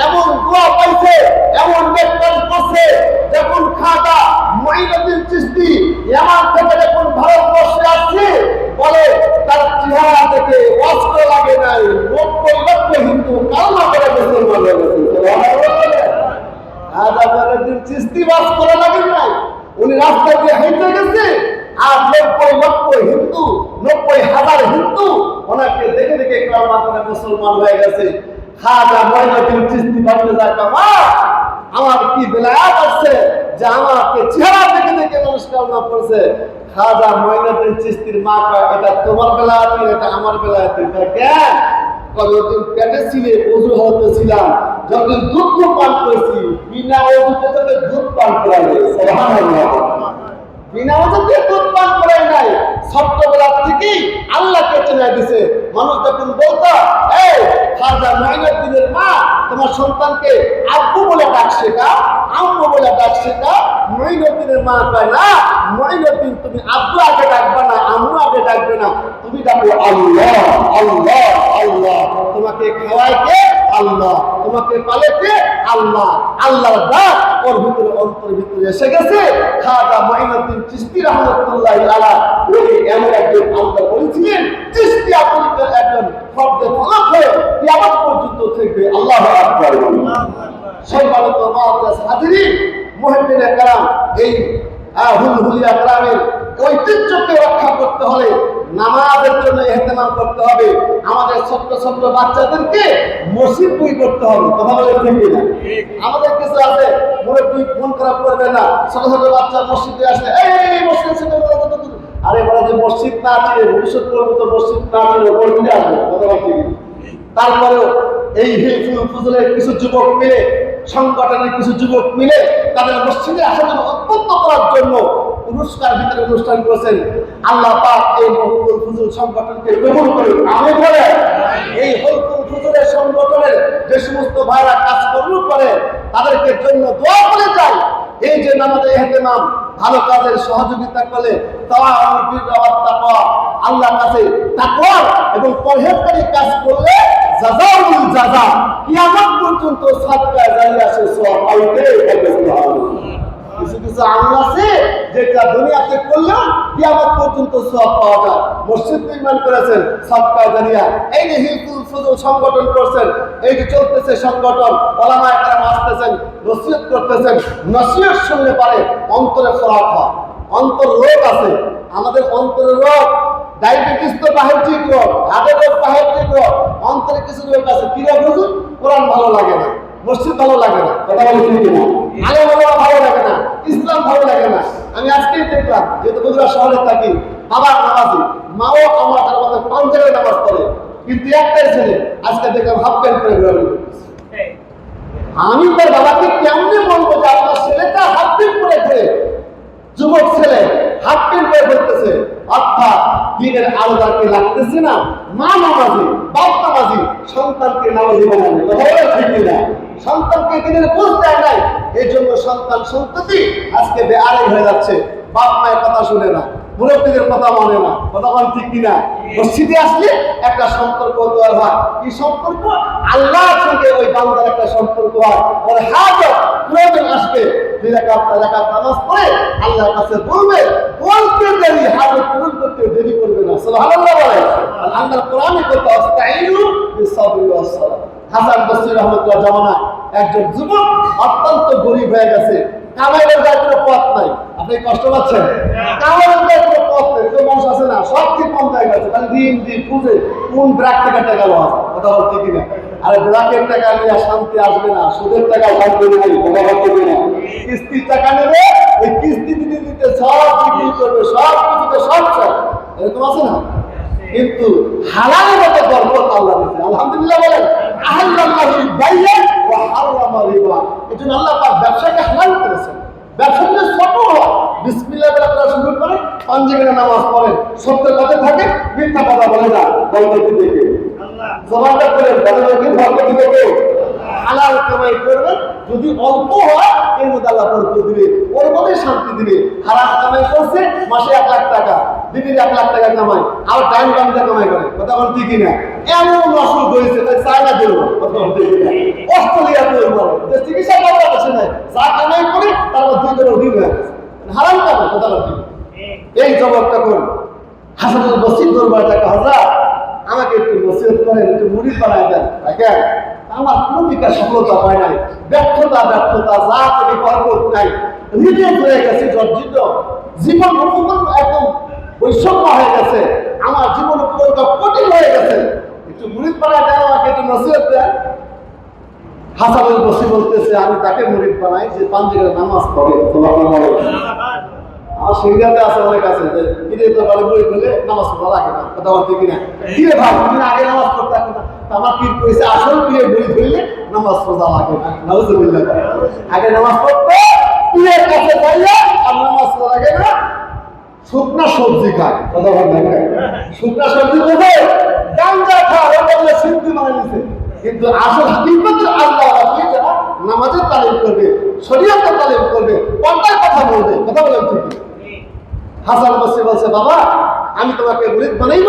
এমন দোয়া পাইছে, এমন নেককার করছে, যখন খাজা মুঈনুদ্দিন চিশতি ইয়ামান থেকে যখন ভারতবর্ষে আসছে, বলে তার চেহারা থেকে অস্ত্র লাগে নাই, 90 লক্ষ হিন্দু কালমা করে মুসলমান হয়ে গেছে। খাজা মুঈনুদ্দিন চিশতি বাস করা লাগে নাই, উনি রাস্তা দিয়ে হেঁটে গেছে, আর 90 লক্ষ হিন্দু, 90,000 হিন্দু ওনাকে দেখে দেখে কালমা করে মুসলমান হয়ে গেছে। খাজা মুঈনুদ্দিন চিশতি ভাবতে যায়, বাবা আমার কি বেলায়াত আছে যে আমাকে চেহারা দেখে দেখে মানুষ কালমা পড়ছে। খাজা মুঈনুদ্দিন চিশতির মা কয়, এটা তোমার বেলায়াত, এটা আমার বেলায়াত। এটা কেন? কতদিন পেটে ছিলে, ওযু হতে ছিলাম, যতদিন দুধ পান করেছি, বিনা ওযুতে তোকে দুধ পান করাবে। সুবহানাল্লাহ, বিনা ওযুতে দুধ পান করায় নাই, ছোট্টবেলা থেকেই আল্লাহকে চেনা দিছে। মানুষ যখন বলতো এই খাজা মুঈনুদ্দিনের মা, তোমার সন্তানকে আব্বু বলে ডাক শেখা, আম্মু বলে ডাক শেখা। মঈনুদ্দিনের মা কয় না, মঈনুদ্দিন তুমি আব্বু আগে ডাকবে না, আম্মু আগে ডাকবে না, তুমি ডাকো আল্লাহ আল্লাহ আল্লাহ। তোমাকে খাওয়ায় কে? আল্লাহ। তোমাকে পালে কে? আল্লাহ। আল্লাহর ডাক ওর ভিতরে, অন্তর ভিতরে এসে গেছে। খাজা মঈনুদ্দিন চিশতি রাহমাতুল্লাহি আলাইহি উনি এমন একজন আল্লাহ বলেছিলেন, চিশতিয়া তরিকার একজন শব্দে ফলক হয়ে কিয়ামত পর্যন্ত থাকবে। আল্লাহু আকবার। সম্মানিত মুআজ্জাজ হাজিরিন, মুহিদ্দিনে কেরাম, এই হুলহুলিয়া গ্রামের ঐতিহ্যকে রক্ষা করতে হলে নামাজের জন্য ইহতেমাম করতে হবে। আমাদের ছোট্ট ছোট্ট বাচ্চাদেরকে মসজিদ বই করতে হবে। কথা বলে ঠিক না? আমাদের কিছু আছে, মুরব্বী মন খারাপ করবে না, ছোট ছোট বাচ্চা মসজিদে আসলে এই মসজিদ, আরে বলে যে মসজিদ না চিনে ভবিষ্যৎ করবো, তো মসজিদ না চিনে বলতে আসবে। কথা বলতে তারপরেও এই হিলফুল ফুজুলের কিছু যুবক মিলে, সংগঠনের কিছু যুবক মিলে তাদের মসজিদে আসার জন্য উদ্বুদ্ধ করার জন্য পুরস্কার ভিতরে অনুষ্ঠান করেছেন। আল্লাহ পাক এই হিলফুল ফুজুল সংগঠনকে কবুল করুন। আমি বলে এই হিলফুল ফুজুলের সংগঠনের যে সমস্ত ভাইরা কাজকর্ম করে তাদেরকে জন্য দোয়া করে যায়। এই যে আমাদের ইহতেমাম ভালো কাজের সহযোগিতা করলে আল্লাহর কাছে তাকওয়া এবং পরহেজগারি কাজ করলে জাযাউল জাযা, কিয়ামত পর্যন্ত সাদকা জারিয়া সে সওয়াব পাইতে হবে। কিছু কিছু আমল আছে যেটা দুনিয়াতে করলেও কিয়ামত পর্যন্ত সওয়াব পাওয়া যায়। মসজিদ নির্মাণ করেছেন, সাদকা জারিয়া। এই যে হিলফুল ফুজুল সংগঠন করছেন, এই যে চলতেছে সংগঠন, ওলামায়ে কেরাম আসতেছেন, নসিহত করতেছেন। নসিহত শুনলে পারে অন্তরে ফরাক হয়। অন্তর রোগ আছে, আমাদের অন্তরের রোগ, ডায়াবেটিস তো বাহ্যিক রোগ, হার্টের রোগ বাহ্যিক রোগ, অন্তরে কিছু রোগ আছে। কি রোগ? হুজুর, কোরআন ভালো লাগে না, মসজিদ ভালো লাগে না, কথা বলে ঠিক না, আলেম ওলামা ভালো লাগে না, ইসলাম ভালো লাগে না। আমি আজকেই দেখলাম, যেহেতু বগুড়া শহরে থাকি, বাবা নামাজি, মাও আমার তার মধ্যে পাঞ্জাবে নামাজ পড়ে, কিন্তু একটাই ছেলে আজকে দেখলাম হাফ প্যান্ট পরে ঘোরাঘুরি করতেছে। আমি তার বাবাকে কেমনে বলবো যে আপনার ছেলেটা হাফ প্যান্ট পরে ঘোরে? যুবক ছেলে হাফ প্যান্ট পরে ঘুরতেছে, অর্থাৎ দিনের আলো তাকে লাগতেছে না। মা নামাজি, বাপ নামাজি, সন্তানকে নামাজি বানানো, কথা বলে ঠিক না? সন্তানকে দিনের বুঝ দেয় নাই, এই জন্য সন্তান সন্ততি আজকে বেআইন হয়ে যাচ্ছে। বাপ মায়ের কথা শুনে না, মুরব্বীদের কথা মানে না, কথা বল ঠিক কিনা? মসজিদে আসলে একটা সম্পর্ক তৈরি হয়। কি সম্পর্ক? আল্লাহর সঙ্গে ওই বান্দার একটা সম্পর্ক হয়। ওর হাজত প্রয়োজন আসবে, দুই রাকাত নামাজ পড়ে আল্লাহর কাছে বলবে, বলতে দেরি, হাজত পূরণ করতে দেরি করবে না। সুবহানাল্লাহ বলে। আল্লাহর কোরআনে কথা, আস্তাইনু বিসসাবরি ওয়াস সালাত। হাসান বসরি রাহমাতুল্লাহ জামানা একজন যুবক অত্যন্ত গরিব হয়ে গেছে, কামাইয়ের গায়ে কোনো পথ নাই। আপনি কষ্ট পাচ্ছেন? কামাইয়ের গায়ে কোনো পথ নেই। তো মানুষ আছে না, সব ঠিক কম হয়ে গেছে, খালি দিন দিন খুঁজে কোন ব্র্যাক থেকে টাকা লওয়া যায়। কথা বলতে কিনা? আরে ব্র্যাকের টাকা নিয়ে শান্তি আসবে না, সুদের টাকা শান্তি নেই। কথা বলতে কিনা? কিস্তির টাকা নেবে, ওই কিস্তি দিতে দিতে সব বিক্রি করবে, সব কিছুতে সব সব, এরকম আছে না? কিন্তু হালালের মতো বরকত আল্লাহ দিয়েছে। আলহামদুলিল্লাহ বলেন। আহাল্লাল্লাহুল বাই'a ওয়া হারামা রিবা। এজন্য আল্লাহ পাক ব্যবসাকে হালাল করেছেন। ব্যবসা যদি ছোট হয়, বিসমিল্লাহ বলে আপনারা শুরু করেন, পাঞ্জাবিরা নামাজ পড়েন, সত্যের পথে থাকে, মিথ্যা কথা বলে না, বরকত দিবে আল্লাহ। জবানটা করে বলে কি বরকত দিবে? হালাল কামাই করবেন, যদি অল্প হয় এর মধ্যে আল্লাহ বরকত দিবে, ওর মধ্যে শান্তি দিবে। হারাম কামাই করছে, মাসে 1 লাখ টাকা, দিদির 1 লাখ টাকা কামাই, আর ডাইন বামটা কামাই করে, কথা বলতে কিনা? এমন অসুখ হয়েছে, তাই চায়না দেবো, কথা বলতে কিনা? অস্ট্রেলিয়া তৈরি করে যে চিকিৎসা করার কাছে নাই, যা কামাই করে তার মধ্যে 2 করে হয়ে গেছে, হারাম কামাই, কথা বলতে। এই জবাব তখন হাসানুল বসরি দরবারে টাকা, হযরত আমাকে একটু নসিহত করেন, একটু মুরিদ বানায় দেন। দেখেন আমার কোনো দিকে সফলতা হয় নাই, ব্যর্থতা যা করে বরকত নাই, হৃদয় হয়ে গেছে জর্জিত, জীবন একদম বৈষম্য হয়ে গেছে, আমার জীবন পুরোটা কঠিন হয়ে গেছে, একটু মুরিদ বানায় দেন, আমাকে একটু নসিহত দেন। হাসানুল বসরি বলতেছে, আমি তাকে মুরিদ বানাই যে পাঞ্জাবির নামাজ পড়ে। আমার সিঙ্গাতে আছে, অনেক আছে যে কিনে তো বাড়ি বই বলে নামাজ পড়া লাগে না, কথা বলতে কিনা? কিরে ভাই, তুমি আগে নামাজ পড়তে না? আমার কি করেছে, আসল পিড়ে বই ধরলে নামাজ পড়া লাগে না। নাউজুবিল্লাহ, আগে নামাজ পড়তে পিড়ের কাছে যাইয়া আর নামাজ পড়া লাগে না। শুকনা সবজি খায়, কথা বলতে শুকনা সবজি বোঝে, গাঞ্জা খায়, ওটা বলে সিদ্ধি মানে নিছে, কিন্তু আসল হাকিকত আল্লাহ নামাজের তালিম করবে, শরীয়তের তালিম করবে, পর্দার কথা বলবে। কথা বলেন ঠিক? হাসান বসরি বলছে, বাবা আমি তোমাকে মুরিদ বানাইব,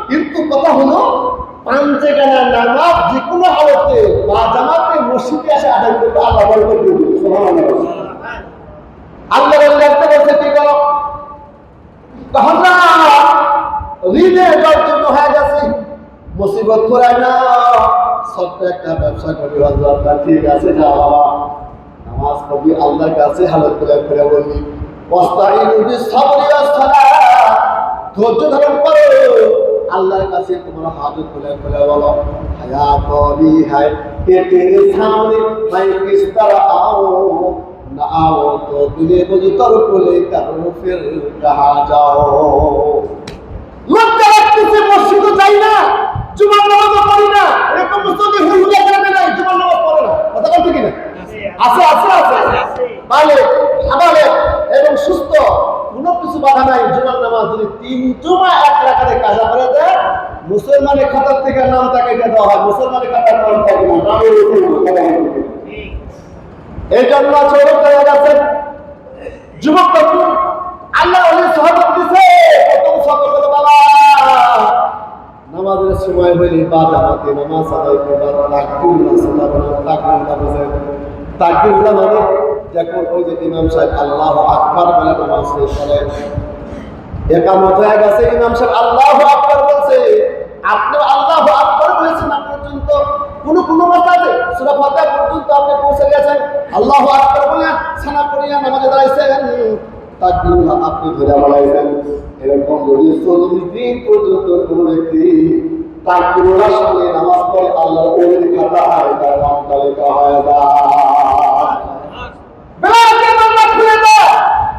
কিন্তু কথা হলো পাঁচে গানা নামাজ যে কোনো হালতে বা জামাতে মসজিদে এসে আদায় করবে, আল্লাহ বরকত দিবে। সুবহানাল্লাহ। আল্লাহ বলতে বলছে কি করো, ঋণে জর্জরিত হয়ে গেছে, মুসিবত ঘুরায় না, ছোট্ট একটা ব্যবসা করি, ঠিক আছে যা বাবা নামাজ পড়বি, আল্লাহর কাছে হালত করে বলবি ধৈর্য ধারণ করো, আল্লাহর কাছে তোমার হাজত করে বলো হায়াতি হায় পেটের সামনে ভাই কিস্তারা আও না আও তো দিলে বুঝি তোর কোলে কারো ফের কাহা যাও। লজ্জা লাগতেছে, মসজিদে যাই না, জুমার নামাজও পড়ি না, এরকম মুসল্লি হুজুরা গ্রামে নাই, জুমার নামাজ পড়ে না। কথা বলতে কিনা? আছে আছে আছে ভালো ভালো এবং সুস্থ, কোনো কিছু বাধা নাই। জুমার নামাজ যদি 3 জুমা 1 রাকাতে কাজা করে দেয়, মুসলমানের খাতার থেকে নাম তাকে দেওয়া হয়, মুসলমানের খাতার নাম থাকে না। এই জন্য চৌরক হয়ে গেছে যুবক তখন আল্লাহ ওলি সহবত দিছে, প্রথম সহবত হলো বাবা নামাজের সময় হইলে বা জামাতে নামাজ আদায় করবার তাকবীরুল্লাহ সাল্লাল্লাহু তাকবীরুল্লাহ মানে যখন ওই যে ইমাম সাহেব আল্লাহু আকবার বলে নামাজ শেষ করে, একামত হয়ে গেছে, ইমাম সাহেব আল্লাহু আকবার বলছে, আপনি আল্লাহু আকবার বলেছেন, আপনি পর্যন্ত কোন মাসাতে সূরা ফাতিহা পর্যন্ত আপনি পৌঁছে গেছেন, আল্লাহু আকবার বলে সানা পড়িয়া নামাজে দাঁড়াইছেন, তাকবীরুল্লাহ আপনি ধরে বলাইছেন। এরকম যদি 40 দিন পর্যন্ত কোন ব্যক্তি তাকবীরুল্লাহ সঙ্গে নামাজ পড়ে, আল্লাহর ওলির খাতায় তার নামটা লেখা হয়ে যায়। বেলাকে নামাজ খুলে দাও,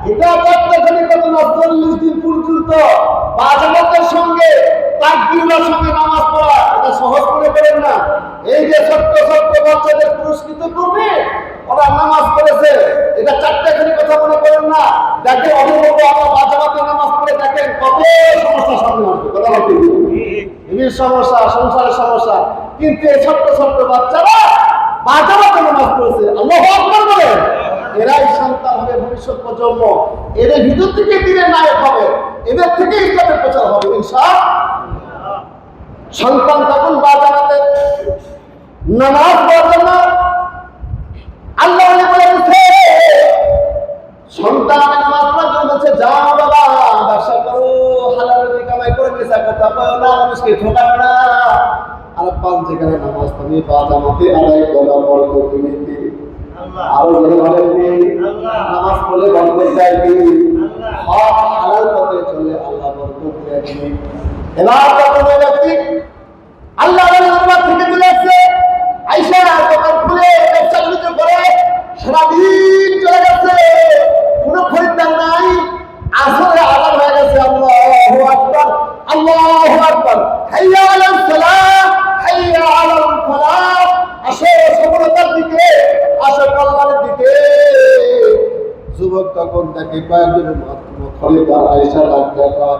এটা প্রত্যেকদিন কত না 40 দিন পর্যন্ত জামাতের সঙ্গে তাকবীরুল্লাহর সঙ্গে নামাজ পড়া, এটা সহজ করে করেন না। এই যে ছোট্ট ছোট্ট বাচ্চাদের পুরস্কৃত করবে, ওরা নামাজ পড়েছে, এটা 4টা কথা মনে করেন না। দেখেন অভিভাবক আমরা জামাতে নামাজ পড়ে দেখেন কত সমস্যা সামনে আসবে। কথা বলতে এই সমস্যা, সংসারের সমস্যা, কিন্তু এই ছোট্ট ছোট্ট বাচ্চারা জামাতে নামাজ পড়েছে, আল্লাহু আকবার বলে, এরাই সন্তান হবে, ভবিষ্যৎ প্রজন্ম, এদের ভিতর থেকে দিনের নায়ক হবে, এদের থেকে ইসলামের প্রচার হবে ইনশাআল্লাহ। সন্তান তখন জামাতে নামাজ পড়বে না, আল্লাহ বলে দিচ্ছে সন্তান নামাজ পড়ার জন্য বলছে যাও বাবা ব্যবসা করো, হালাল রুজি কামাই করে পয়সা কথা পাও না, মানুষকে ঠকাও না, আর 5 যেখানে নামাজ তুমি জামাতে আদায় করো, বরকত দিবে আল্লাহ। আরো বলে নামাজ পড়লে বরকত দেয় কি? হক হালাল পথে চলে আল্লাহ বরকত দেয় কি? এবার যখন ওই ব্যক্তি আল্লাহর দরবার থেকে চলে আসছে, আয়েশা দোকান খুলে ব্যবসা শুরু করে, সারাদিন চলে গেছে, কোনো খরিদ্দার নাই, আসরে আযান হয়ে গেছে, আল্লাহু আকবার আল্লাহু আকবার, হাইয়া আলাস সালাত হাইয়া আলাল ফালাহ, আসো সফলতার দিকে, আসো কল্যাণের দিকে। যুবক তখন তাকে কয়েকজন খরিদ্দার আয়েশা ডাক্তার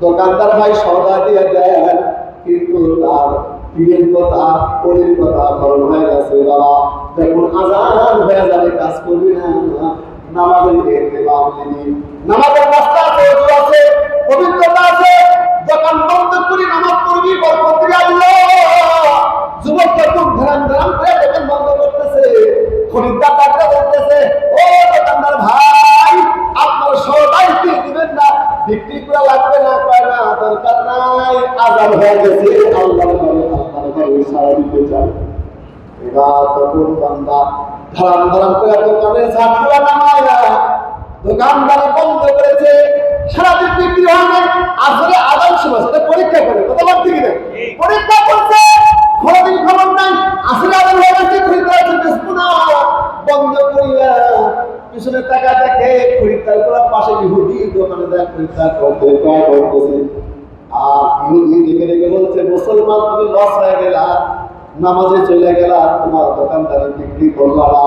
দোকানদার ভাই সওদা দিয়ে দেন, কিন্তু তার পীরের কথা পরের কথা খরচ হয়ে গেছে, বাবা দেখুন আজান হয়ে যাবে, কাজ করবি না, নামাজের নামাজের রাস্তা আছে, ওযু আছে, পবিত্রতা আছে, দোকান বন্ধ করি নামাজ পড়বি, বরকত দিবে আল্লাহ। যুবক তখন ধ্যান করে দোকান বন্ধ করতেছে, খরিদ্দার ডাক্তার বলতেছে, ও দোকানদার ভাই আপনার সবাই দিবেন না, বিক্রি করা লাগবে না, কয় না দরকার নাই, আজান হয়ে গেছে, আল্লাহর ঘরে সারা দিতে চাই। এবার তখন বান্দা ধরাম করে দোকানে ঝাড়ুয়া নামায় না, দোকানদার বন্ধ করেছে, সারাদিন বিক্রি হয় না, আসলে আজান সময় সেটা পরীক্ষা করে, কথা বলতে কিনা পরীক্ষা করছে, কোনদিন খবর নাই, আসলে আজান হয়ে গেছে, খরিদ্দার বেচবো না, বন্ধ করিয়া পিছনে টাকা দেখে খরিদ্দার করা পাশে ইহুদি দোকানে দেয়, খরিদ্দার করতেছে, আর ইহুদি দেখে বলছে মুসলমান তুমি লস হয়ে গেলা, নামাজে চলে গেলা, তোমার দোকানদারি বিক্রি করলা না,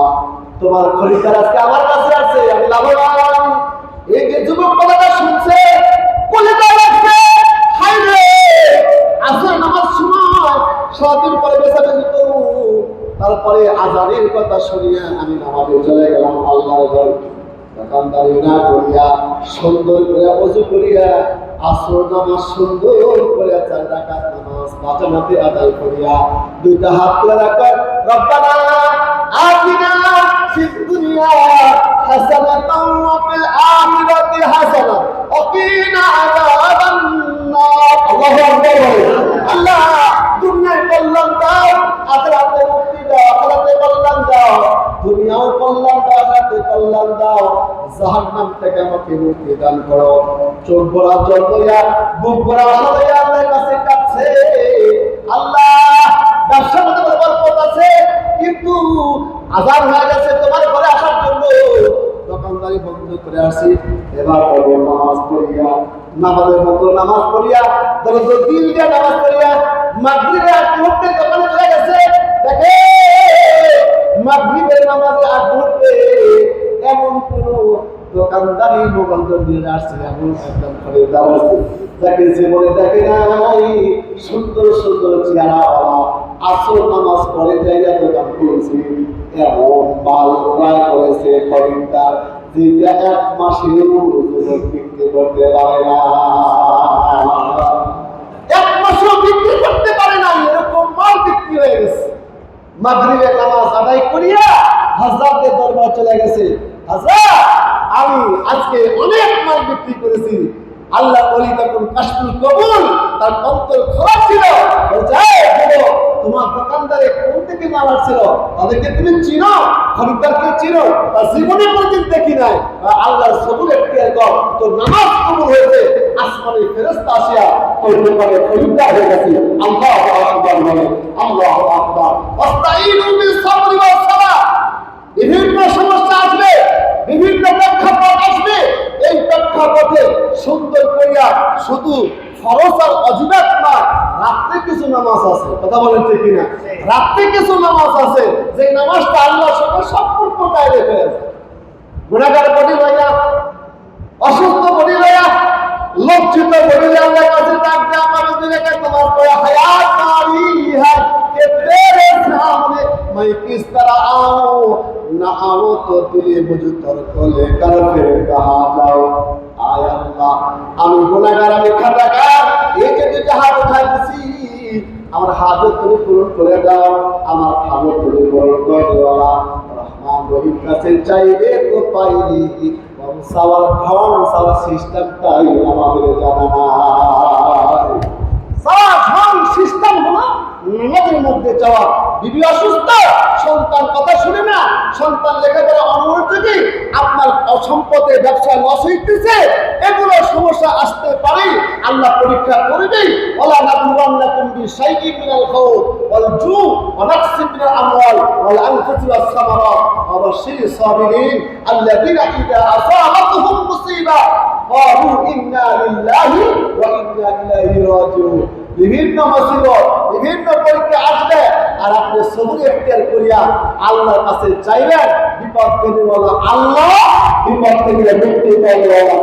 তোমার খরিদ্দার আজকে আমার কাছে আছে, আমি লাভবান। এই যে যুবক কথাটা শুনছে, কলিজা লাগছে, হাই রে আসলে নামাজ সময় সারাদিন পরে বেচা বেচি করবো, তারপরে আজানের কথা শুনিয়া আমি নামাজে চলে গেলাম আল্লাহর ঘর। দোকানদারি না করিয়া সুন্দর করে ওযু করিয়া আসর নামাজ সুন্দর করে 4 রাকাত নামাজ জামাতে আদায় করিয়া দুইটা হাত তুলে রাখবেন, রব্বানা আতিনা ফিদ দুনিয়া হাসানাতাও ওয়া ফিল আখিরাতি হাসানাতাও ওয়া কিনা আযাবান নার। আল্লাহু আকবার। আল্লাহ দুনিয়ায় কল্যাণ দাও, আখিরাতে মুক্তি দাও, আখিরাতে কল্যাণ দাও, দুনিয়াও কল্যাণ দাও, আখিরাতে কল্যাণ দাও, জাহান্নাম থেকে আমাকে মুক্তি দান করো। চোখ ভরা জল লইয়া বুক ভরা আশা লইয়া আল্লাহর কাছে কাঁদছে, আল্লাহ ব্যবসার মধ্যে বরকত আছে কিন্তু আযান হয়ে গেছে তোমার ঘরে আসার জন্য, দোকানদারি বন্ধ করে আসি। এবার বলবো নামাজ পড়িয়া, নামাজের মতো নামাজ পড়িয়া, দরজা দিলটা নামাজ পড়িয়া মাগরিবের আগ মুহূর্তে দোকানে চলে গেছে। দেখে মাগরিবের নামাজে আগ মুহূর্তে এমন কোন দোকানদারি মোবাইল দিয়ে আসছে, এমন একদম ঘরে দাঁড়াচ্ছে যাকে জীবনে দেখে নাই। সুন্দর সুন্দর চেহারাওয়ালা আসর নামাজ পড়ে যাইয়া দোকান খুলছে, এমন মাল ক্রয় করেছে খরিদ্দার যেটা 1 মাসের বিক্রি করতে পারে না, 1 মাসও বিক্রি করতে পারে না, এরকম মাল বিক্রি হয়ে গেছে। মাগরিবের নামাজ আদায় করিয়া হযরতের দরবার চলে গেছে, হযরত আমি আজকে অনেক মাল বিক্রি করেছি। আল্লাহ ওলি তখন কাশফুল কবুল, তার অন্তর খোলা ছিল। তোমার দোকানদারে কোন থেকে মাল আসছিল, তাদেরকে তুমি চিনো, খরিদ্দারকে চিনো, তার জীবনে কোনদিন দেখি নাই। আল্লাহর সবুর এখতিয়ার কর, তোর নামাজ কবুল হয়েছে। আসমানের ফেরেশতা আসিয়া তোর দোকানে খরিদ্দার হয়ে গেছে। আল্লাহু আকবার বলে, আল্লাহু আকবার। ওয়াস্তাঈনু বিস সাবরি ওয়াস সালাহ। বিভিন্ন সমস্যা আসবে, বিভিন্ন প্রেক্ষাপট আসবে, এই প্রেক্ষাপটে সুন্দর করিয়া শুধু ফরজ আর ওয়াজিবাত না, রাতে কিছু নামাজ আছে, কথা বলেন ঠিক কিনা? রাতে কিছু নামাজ আছে যে নামাজটা আল্লাহর সঙ্গে সম্পর্ক ডাইরেক্ট হয়ে যায়। গুনাহগার বডি লইয়া, অসুস্থ বডি লইয়া, লজ্জিত বডি লইয়া আল্লাহর কাছে ডাক দেয়া, আমার দিকে তোমার পড়া হায়াত মারি হ্যায় कि तेरे सामने मैं किस तरह आऊं, ना आओ तो तुझे मुझ तर को लेकर फिर कहाँ जाओ। आय अल्लाह আমি গুনাহগার, আমি খাতাকার, এই যে দুইটা হাত উঠাই দিছি, আমার হাজত তুমি পূরণ করে দাও, আমার হাজত তুমি পূরণ করে দাও। রহমান রহিম কাছে চাইবে তো পাইনি, সাওয়ার খাওয়ান সাওয়ার সিস্টেমটাই আমাদের জানা নাই। সাওয়ার সিস্টেম হলো নামাজের মধ্যে যাওয়া। বিবি অসুস্থ, সন্তান কথা শুনে না, সন্তান লেখাপড়া অনুমোযোগী, আপনার সম্পদে ব্যবসা লস হইতেছে, এগুলো সমস্যা আসতে পারে, আল্লাহ পরীক্ষা করবেই। ওয়ালা নাবলুওয়ান্নাকুম বিশাইইন মিনাল খাউফ ওয়াল জু ওয়া নাকসিন মিনাল আমওয়াল ওয়াল আনফুসি ওয়াস সামারাত ওয়া বাশশিরিস সাবিরিন আল্লাযীনা ইযা আসাবাতুহুম মুসিবা ক্বালু ইন্না লিল্লাহি ওয়া ইন্না ইলাইহি রাজিউন। বিভিন্ন মুসিবত, বিভিন্ন পরীক্ষা আসবে, আর আপনি সবুর এখতিয়ার করিয়া আল্লাহর কাছে চাইবেন। বিপদ থেকে বলা আল্লাহ, বিপদ থেকে মুক্তি পাওয়া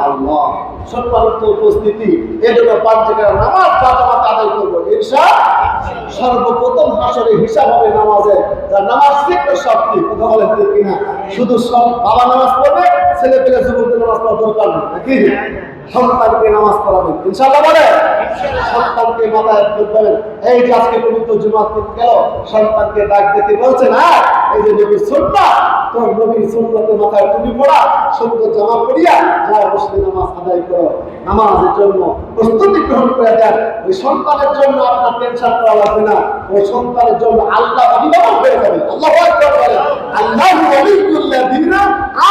আল্লাহ। সম্মানিত উপস্থিতি, এজন্য 5 জায়গায় নামাজ জামাতে আদায় করবো ইনশাআল্লাহ। সর্বপ্রথম হাসরে হিসাব হবে নামাজের, যার নামাজ শিখতে শক্তি, কথা বলেন ঠিক কিনা? শুধু সব বাবা নামাজ পড়বে, ছেলে পেলে যুবকদের নামাজ পড়ার দরকার নেই, নাকি? সন্তানকে নামাজ পড়াবেন ইনশাআল্লাহ, বলে সন্তানকে মাথায় ধরবেন। এই যে আজকে পবিত্র জুমার দিন গেল, সন্তানকে ডাক দিতে বলছে না, এই যে নবীর সুন্নাহ, তোর নবীর সুন্নাতে মাথায় টুপি পড়া, সুন্দর জামা পরিয়া যা বসে নামাজ আদায় করো, নামাজের জন্য প্রস্তুতি গ্রহণ করে দেন। ওই সন্তানের জন্য আপনার টেনশন করা লাগবে না, ওই সন্তানের জন্য আল্লাহ অভিভাবক হয়ে যাবে। আল্লাহু আকবার বলে, আল্লাহু ওয়ালিয়ুল্লাযীনা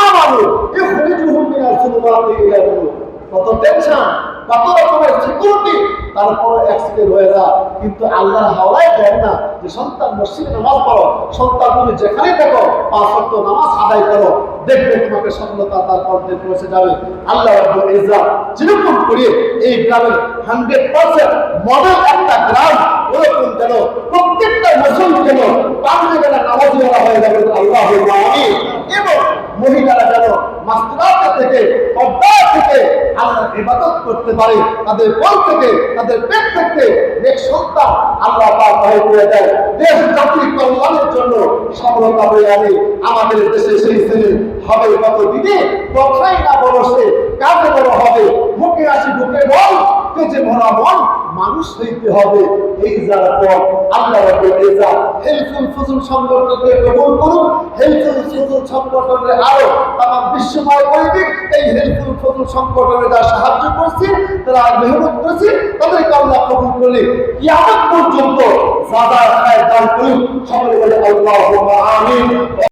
আমানু ইখরিজুহুম মিনাজ যুলুমাতি ইলান নূর। কত টেনশন, কত রকমের সিকিউরিটি, তারপরে অ্যাক্সিডেন্ট হয়ে যায়, কিন্তু আল্লাহর হাওলায় দেন না যে সন্তান মসজিদে নামাজ পড়ো, সন্তান তুমি যেখানে দেখো 5 ওয়াক্ত নামাজ আদায় করো, দেখবে তোমাকে সফলতা তার পথে পৌঁছে যাবে। আল্লাহ রাব্বুল ইজ্জত যেরকম করে এই গ্রামের 100% মডেল একটা গ্রাম, ওরকম যেন প্রত্যেকটা মুসলিম যেন 5 জায়গায় নামাজি হয়ে যাবে, আল্লাহুম্মা আমিন। এবং মহিলারা যেন মাস্তুরাত থেকে, পর্দা থেকে আল্লাহর ইবাদত করতে পারে, তাদের কোল থেকে, তাদের পেট থেকে নেক সন্তান আল্লাহ পাক বাহির করে দেয়। দেশ জাতির কল্যাণের জন্য সফলতা বয়ে আনে। আমাদের দেশে সেই ছেলে হবে কত দিনে, কথাই না বলছে কাজে বড় হবে, মুখে আসি বুকে বল, পেটে ভরা মন মানুষ হইতে হবে। এই যারা পর আল্লাহ রাব্বুল ইজ্জত হেলফুল ফুজুল সংগঠনকে কবুল করুন। হেলফুল ফুজুল সংগঠনের আরো তাম বিশ্বময় পরিবেশ এই হেলফুল ফুজুল সংগঠনে যারা সাহায্য করছে, তারা মেহনত করেছে, তাদেরকে আল্লাহ কবুল করলে কিয়ামত পর্যন্ত সাদা খায় দান করুন। সকলে বলে আল্লাহুম্মা আমিন।